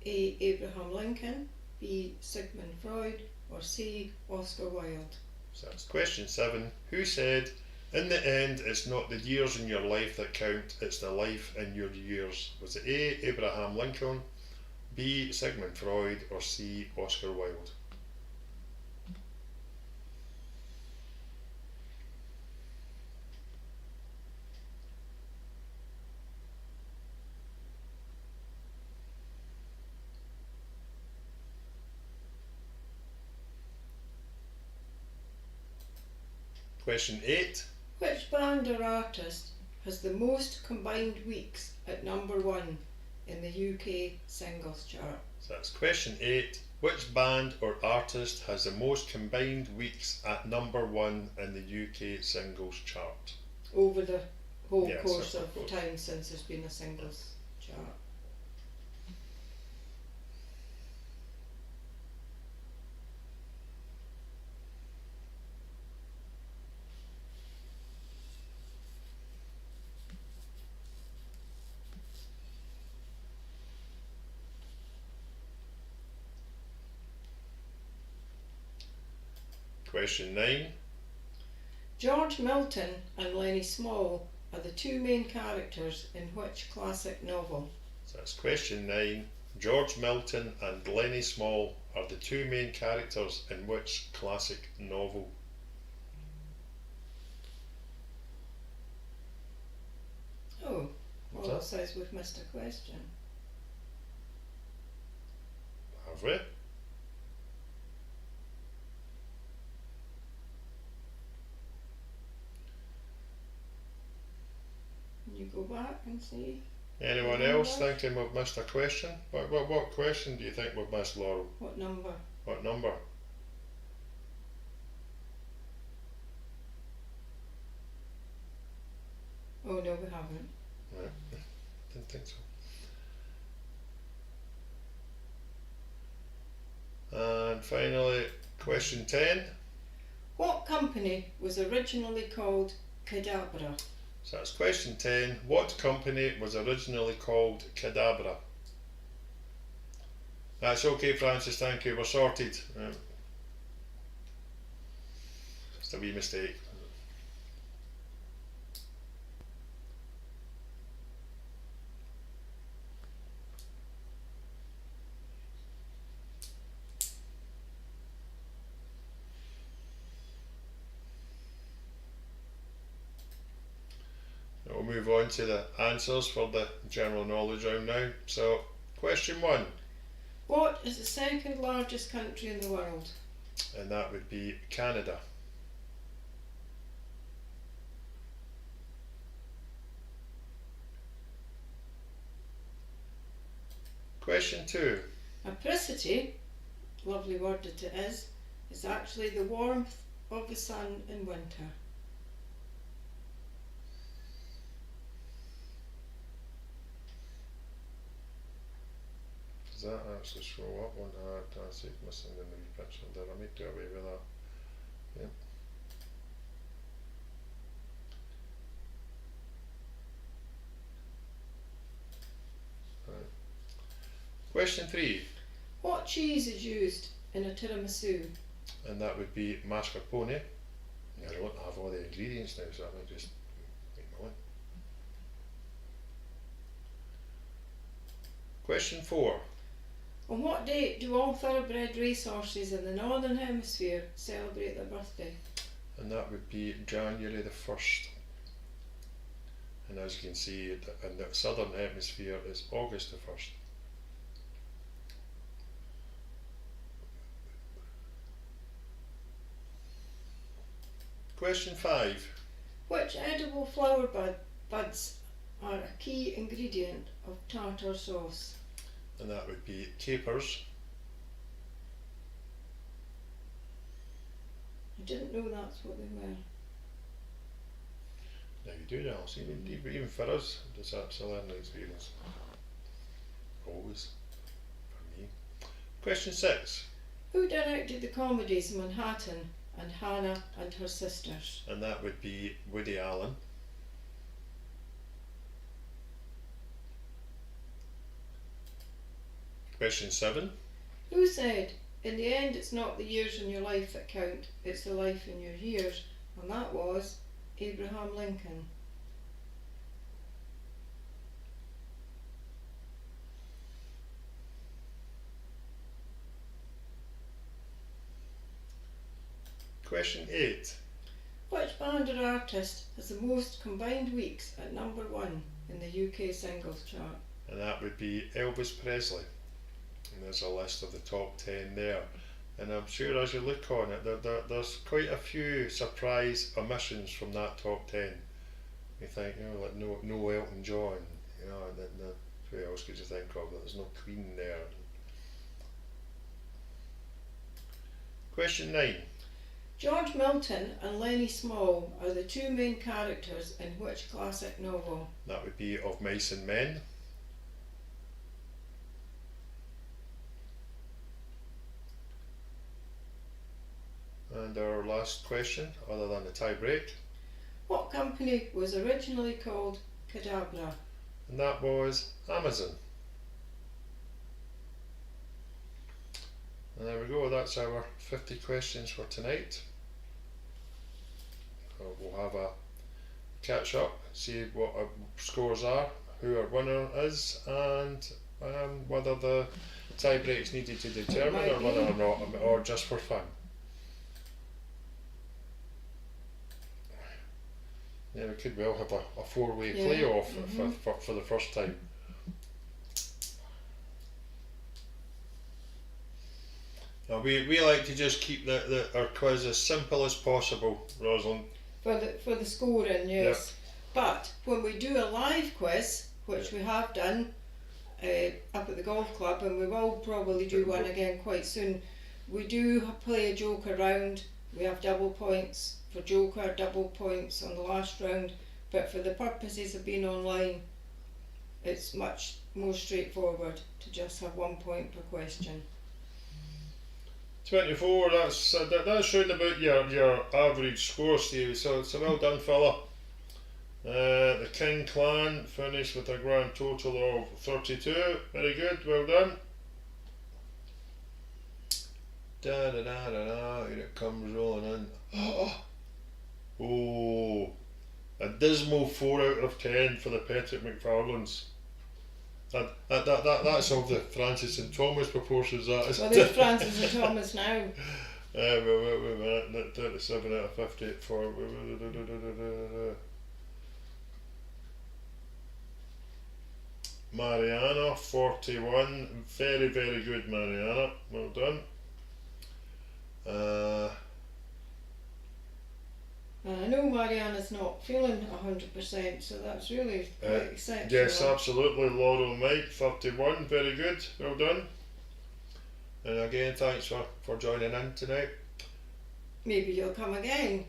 [SPEAKER 2] A. Abraham Lincoln, B. Sigmund Freud, or C. Oscar Wilde?
[SPEAKER 1] So that's question 7. Who said, in the end it's not the years in your life that count, it's the life in your years? Was it A. Abraham Lincoln, B. Sigmund Freud, or C. Oscar Wilde? Question 8.
[SPEAKER 2] Which band or artist has the most combined weeks at number 1 in the UK singles chart?
[SPEAKER 1] So that's question 8. Which band or artist has the most combined weeks at number 1 in the UK singles chart?
[SPEAKER 2] Over the whole
[SPEAKER 1] Yes,
[SPEAKER 2] course
[SPEAKER 1] of
[SPEAKER 2] of
[SPEAKER 1] course.
[SPEAKER 2] time since there's been a singles chart.
[SPEAKER 1] Question 9.
[SPEAKER 2] George Milton and Lenny Small are the two main characters in which classic novel?
[SPEAKER 1] So that's question 9. George Milton and Lenny Small are the two main characters in which classic novel?
[SPEAKER 2] Oh,
[SPEAKER 1] What's
[SPEAKER 2] well, it
[SPEAKER 1] that?
[SPEAKER 2] says we've missed a question.
[SPEAKER 1] Have we?
[SPEAKER 2] Can you go back and see?
[SPEAKER 1] Anyone else thinking we've missed a question? What question do you think we've missed, Laurel?
[SPEAKER 2] What number?
[SPEAKER 1] What number?
[SPEAKER 2] Oh no, we haven't.
[SPEAKER 1] Right. Didn't think so. And finally, question 10.
[SPEAKER 2] What company was originally called Cadabra?
[SPEAKER 1] So that's question 10. What company was originally called Cadabra? That's okay, Francis, thank you. We're sorted. Just a wee mistake. We'll move on to the answers for the general knowledge round now. So, question 1,
[SPEAKER 2] What is the second largest country in the world?
[SPEAKER 1] and that would be Canada. Question 2,
[SPEAKER 2] Apricity, lovely word that it is actually the warmth of the sun in winter.
[SPEAKER 1] does that actually show up on that? I see it missing in the wee picture there. I might do away with that. Yep. Right. Question 3,
[SPEAKER 2] What cheese is used in a tiramisu?
[SPEAKER 1] and that would be mascarpone. I don't have all the ingredients now, so I might just make my own. Question 4,
[SPEAKER 2] On what date do all thoroughbred racehorses in the Northern Hemisphere celebrate their birthday?
[SPEAKER 1] and that would be January the 1st. And as you can see, in the Southern Hemisphere it's August the 1st. Question 5.
[SPEAKER 2] Which edible flower buds are a key ingredient of tartar sauce?
[SPEAKER 1] And that would be capers.
[SPEAKER 2] I didn't know that's what they were.
[SPEAKER 1] Now you do now, so even for us, it's a learning experience. Always, for me. Question 6.
[SPEAKER 2] Who directed the comedies Manhattan and Hannah and Her Sisters?
[SPEAKER 1] And that would be Woody Allen. Question 7.
[SPEAKER 2] Who said, in the end it's not the years in your life that count, it's the life in your years? And that was Abraham Lincoln.
[SPEAKER 1] Question 8.
[SPEAKER 2] Which band or artist has the most combined weeks at number 1 in the UK singles chart?
[SPEAKER 1] And that would be Elvis Presley. And there's a list of the top 10 there. And I'm sure as you look on it, there's quite a few surprise omissions from that top 10. You think, like no Elton John, and who else could you think of? There's no Queen there. Question 9.
[SPEAKER 2] George Milton and Lenny Small are the two main characters in which classic novel?
[SPEAKER 1] That would be Of Mice and Men. And our last question, other than the tie break,
[SPEAKER 2] What company was originally called Cadabra?
[SPEAKER 1] and that was Amazon. And there we go, that's our 50 questions for tonight. We'll have a catch up, see what our scores are, who our winner is, and whether the tie break's needed to determine or whether or not, or just for fun. Yeah, we could well have a four-way playoff for the first time. Now we like to just keep our quiz as simple as possible, Rosalind.
[SPEAKER 2] For the scoring, yes.
[SPEAKER 1] Yep.
[SPEAKER 2] But when we do a live quiz, which we have done up at the golf club, and we will probably do one again quite soon, we do play a joker round. We have double points for joker, double points on the last round, but for the purposes of being online, it's much more straightforward to just have 1 point per question.
[SPEAKER 1] 24, that's round about your average score, Steve, so well done, fella. The King clan finished with a grand total of 32, very good, well done. Da da da da da, here it comes rolling in. Oh, a dismal 4 out of 10 for the Patrick McFarlanes. That's of the Francis and Thomas proportions, that is.
[SPEAKER 2] Well, there's Francis and Thomas now.
[SPEAKER 1] Wait a minute, 37 out of 50 for... Mariana, 41, very good Mariana, well done.
[SPEAKER 2] I know Mariana's not feeling 100%, so that's really quite exceptional.
[SPEAKER 1] Yes, absolutely. Laurel Mike, 31, very good, well done. And again, thanks for joining in tonight.
[SPEAKER 2] Maybe you'll come again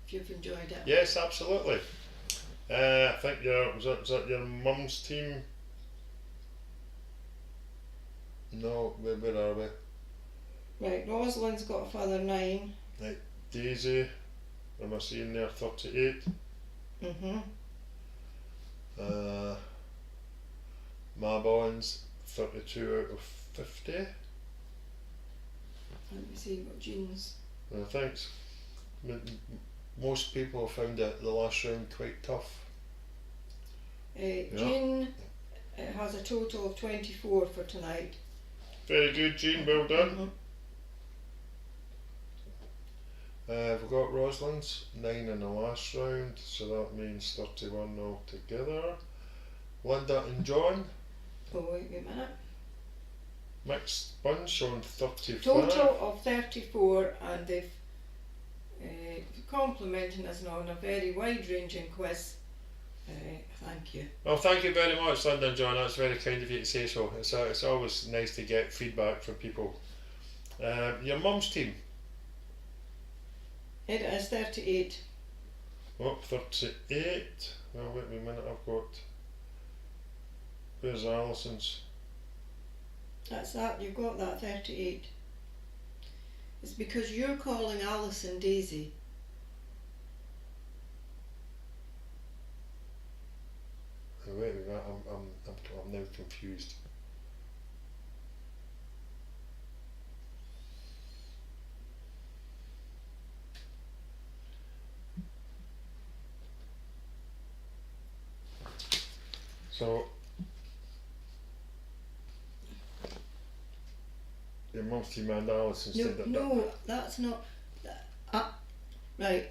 [SPEAKER 2] if you've enjoyed it.
[SPEAKER 1] Yes, absolutely. I think was that your mum's team? No, where are we?
[SPEAKER 2] Right, Rosalind's got a further 9.
[SPEAKER 1] Right, Daisy, am I seeing there, 38? Mabon's 32 out of 50.
[SPEAKER 2] Let me see what Jean's.
[SPEAKER 1] Thanks. Most people have found the last round quite tough.
[SPEAKER 2] Jean has a total of 24 for tonight.
[SPEAKER 1] Very good, Jean, well done. We've got Rosalind's 9 in the last round, so that means 31 altogether. Linda and John.
[SPEAKER 2] Oh, wait a minute.
[SPEAKER 1] Mixed bunch on 35.
[SPEAKER 2] Total of 34, and they've complimenting us on a very wide-ranging quiz. Thank you.
[SPEAKER 1] Well, thank you very much, Linda and John. That's very kind of you to say so. It's always nice to get feedback from people. Your mum's team.
[SPEAKER 2] It is 38.
[SPEAKER 1] Oh, 38. Well, wait a minute. I've got. Where's Alison's?
[SPEAKER 2] That's that. You've got that 38. It's because you're calling Alison Daisy.
[SPEAKER 1] Oh, wait a minute. I'm now confused. So, your mum's team and Alison's
[SPEAKER 2] No,
[SPEAKER 1] said that.
[SPEAKER 2] no, that's not. Right.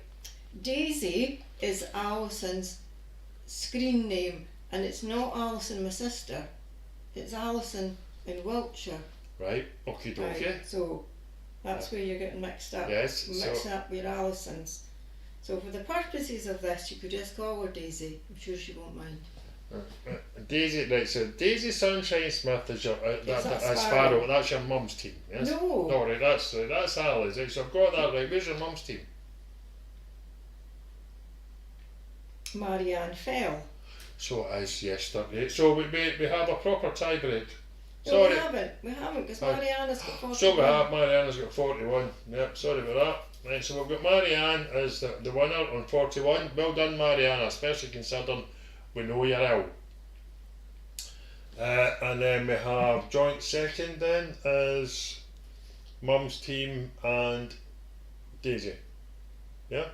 [SPEAKER 2] Daisy is Alison's screen name, and it's not Alison, my sister. It's Alison in Wiltshire.
[SPEAKER 1] Right. Okie dokie.
[SPEAKER 2] Right. So that's where you're getting mixed up.
[SPEAKER 1] Yes.
[SPEAKER 2] Mixing up with Alison's. So for the purposes of this, you could just call her Daisy. I'm sure she won't mind.
[SPEAKER 1] Daisy, right, so Daisy Sunshine Smith is your,
[SPEAKER 2] Yes, that's
[SPEAKER 1] that's
[SPEAKER 2] Sparrow.
[SPEAKER 1] Sparrow, that's your mum's team, yes?
[SPEAKER 2] No.
[SPEAKER 1] No, right, that's Ali's, right, so I've got that right. Where's your mum's team?
[SPEAKER 2] Marianne Fell.
[SPEAKER 1] So it is yesterday. So we had a proper tie break.
[SPEAKER 2] No,
[SPEAKER 1] Sorry.
[SPEAKER 2] we haven't, because Marianne's got 41.
[SPEAKER 1] So we have, Marianne's got 41. Yep, sorry about that. Right, so we've got Marianne as the winner on 41. Well done, Marianne, especially considering we know you're ill. And then we have joint second then as mum's team and Daisy. Yeah?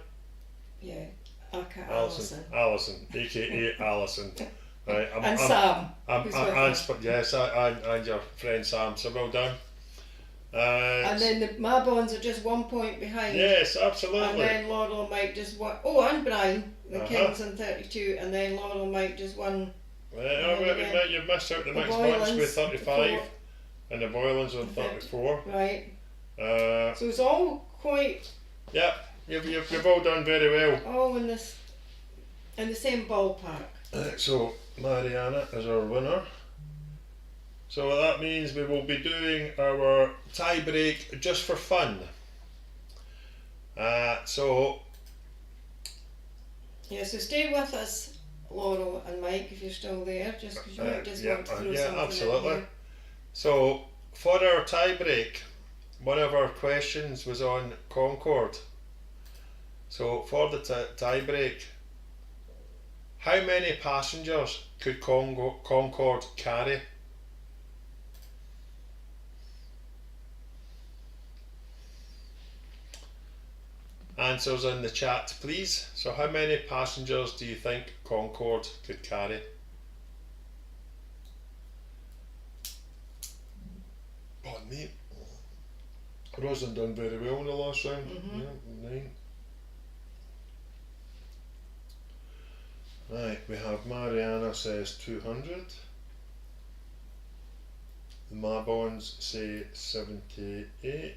[SPEAKER 2] Yeah, aka Alison.
[SPEAKER 1] Alison, aka Alison. Right,
[SPEAKER 2] And Sam. who's with her.
[SPEAKER 1] Yes, and your friend Sam, so well done.
[SPEAKER 2] And then my bonds are just 1 point behind.
[SPEAKER 1] Yes, absolutely.
[SPEAKER 2] And then Laurel and Mike just won. Oh, and Brian, the
[SPEAKER 1] Uh-huh.
[SPEAKER 2] Kings on 32, and then Laurel and Mike just won.
[SPEAKER 1] Wait, you've missed out the
[SPEAKER 2] The
[SPEAKER 1] next bunch
[SPEAKER 2] Boylans,
[SPEAKER 1] with 35
[SPEAKER 2] 4.
[SPEAKER 1] and the Boylans on 34.
[SPEAKER 2] Right.
[SPEAKER 1] So
[SPEAKER 2] So it's all quite,
[SPEAKER 1] yeah, you've all done very well.
[SPEAKER 2] all in the same ballpark.
[SPEAKER 1] So Mariana is our winner. So that means we will be doing our tie break just for fun. So
[SPEAKER 2] Yeah, so stay with us, Laurel and Mike, if you're still there, just because you might just want to throw something
[SPEAKER 1] absolutely.
[SPEAKER 2] in here.
[SPEAKER 1] So for our tie break, one of our questions was on Concorde. So for the tie break, how many passengers could Concorde carry? Answers in the chat, please. So how many passengers do you think Concorde could carry? Pardon me. Rosalind done very well in the last round.
[SPEAKER 2] Mhm.
[SPEAKER 1] Yeah, 9. Right, we have Mariana says 200. The Mabons say 78.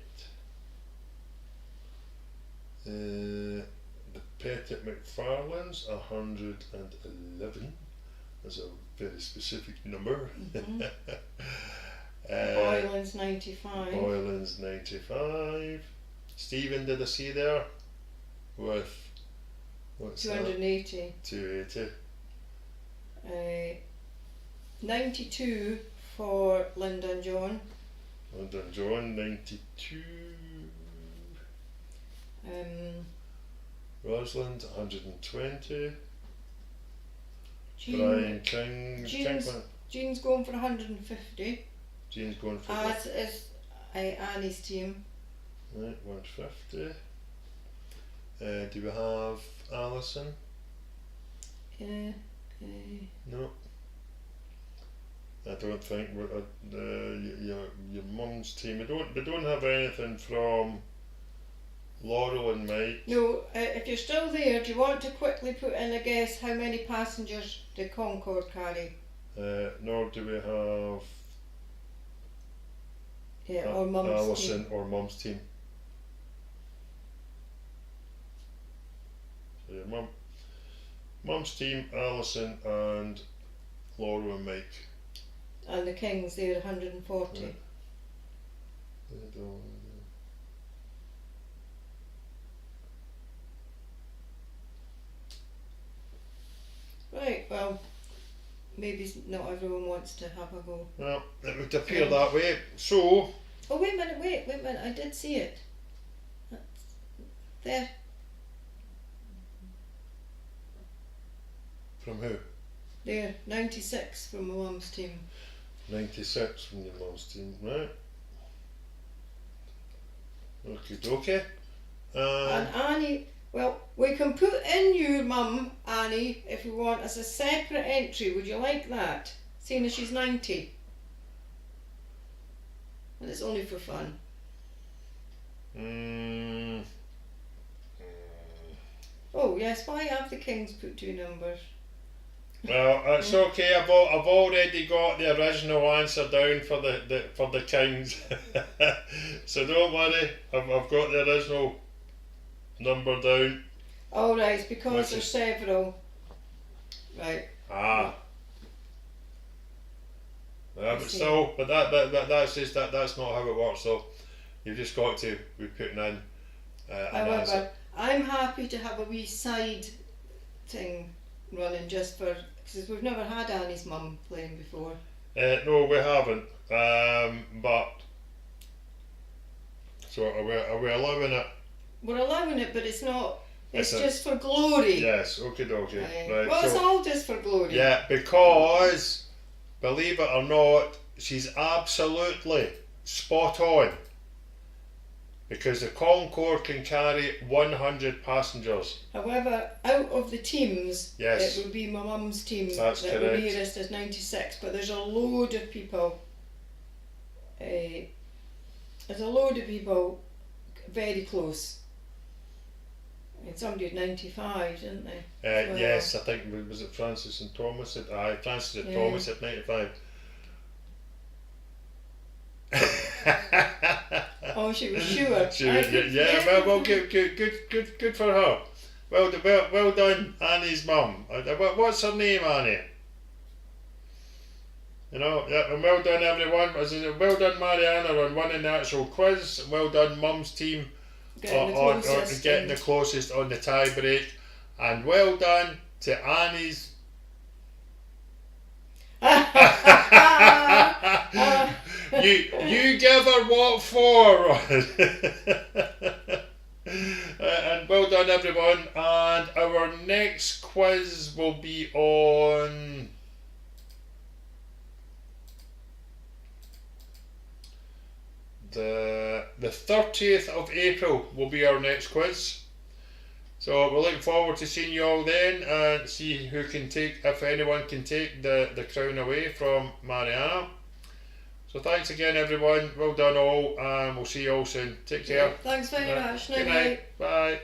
[SPEAKER 1] The Pettit McFarlanes 111. That's a very specific number.
[SPEAKER 2] Mhm. Boylan's 95.
[SPEAKER 1] Boylan's 95. Stephen, did I see there? With what's
[SPEAKER 2] 280.
[SPEAKER 1] that? 280.
[SPEAKER 2] 92 for Linda and John.
[SPEAKER 1] Linda and John 92. Rosalind 120. Brian King.
[SPEAKER 2] Jean's going for 150.
[SPEAKER 1] Jean's going for
[SPEAKER 2] As is Annie's team.
[SPEAKER 1] right, 150. Do we have Alison? No. I don't think we're your mum's team. We don't have anything from Laurel and Mike.
[SPEAKER 2] No, if you're still there, do you want to quickly put in a guess how many passengers did Concorde carry?
[SPEAKER 1] Nor do we have
[SPEAKER 2] Or Mum's
[SPEAKER 1] Alison
[SPEAKER 2] team.
[SPEAKER 1] or mum's team. Mum's team, Alison and Laura and Mike.
[SPEAKER 2] And the Kings, they're 140.
[SPEAKER 1] Yeah.
[SPEAKER 2] Right, well, maybe not everyone wants to have a go.
[SPEAKER 1] Well, it would appear that way. So,
[SPEAKER 2] Oh, wait a minute, I did see it. That's there.
[SPEAKER 1] from who?
[SPEAKER 2] There, 96 from my mum's team.
[SPEAKER 1] 96 from your mum's team, right? Okay.
[SPEAKER 2] And Annie, well, we can put in your mum, Annie, if we want, as a separate entry. Would you like that? Seeing as she's 90. And it's only for fun. Oh, yes, why have the Kings put 2 numbers?
[SPEAKER 1] Well, it's okay. I've already got the original answer down for the Kings, so don't worry. I've got the original number down.
[SPEAKER 2] Oh, right, it's because there's several. Right.
[SPEAKER 1] Yeah, but still, that's just that's not how it works. So you've just got to be putting in an
[SPEAKER 2] However,
[SPEAKER 1] answer.
[SPEAKER 2] I'm happy to have a wee side thing running just for, because we've never had Annie's mum playing before.
[SPEAKER 1] No, we haven't. But so are we allowing it?
[SPEAKER 2] We're allowing it, but it's not. It's
[SPEAKER 1] It's
[SPEAKER 2] just for glory.
[SPEAKER 1] Yes. Okay. Right.
[SPEAKER 2] Well, it's
[SPEAKER 1] So,
[SPEAKER 2] all just for glory.
[SPEAKER 1] yeah, because believe it or not, she's absolutely spot on. Because the Concorde can carry 100 passengers.
[SPEAKER 2] However, out of the teams,
[SPEAKER 1] Yes.
[SPEAKER 2] it would be my mum's team
[SPEAKER 1] That's
[SPEAKER 2] that would be
[SPEAKER 1] correct.
[SPEAKER 2] listed as 96. But there's a load of people. There's a load of people very close. And somebody had 95, didn't they? Well,
[SPEAKER 1] Yes, I think was it Francis and Thomas? Francis and Thomas at 95.
[SPEAKER 2] Oh, she was sure.
[SPEAKER 1] Well, good for her. Well done, Annie's mum. What's her name, Annie? You know, yeah, and well done everyone. Well done, Mariana, on winning the actual quiz. Well done, Mum's team
[SPEAKER 2] Getting
[SPEAKER 1] on getting the closest on the tie break, and well done to Annie's. You give her what for, and well done everyone. And our next quiz will be on the 30th of April. Will be our next quiz. So we're looking forward to seeing you all then and see who can take, if anyone can take the crown away from Mariana. So thanks again everyone, well done all, and we'll see you all soon. Take care.
[SPEAKER 2] Thanks very much.
[SPEAKER 1] Good night. Bye.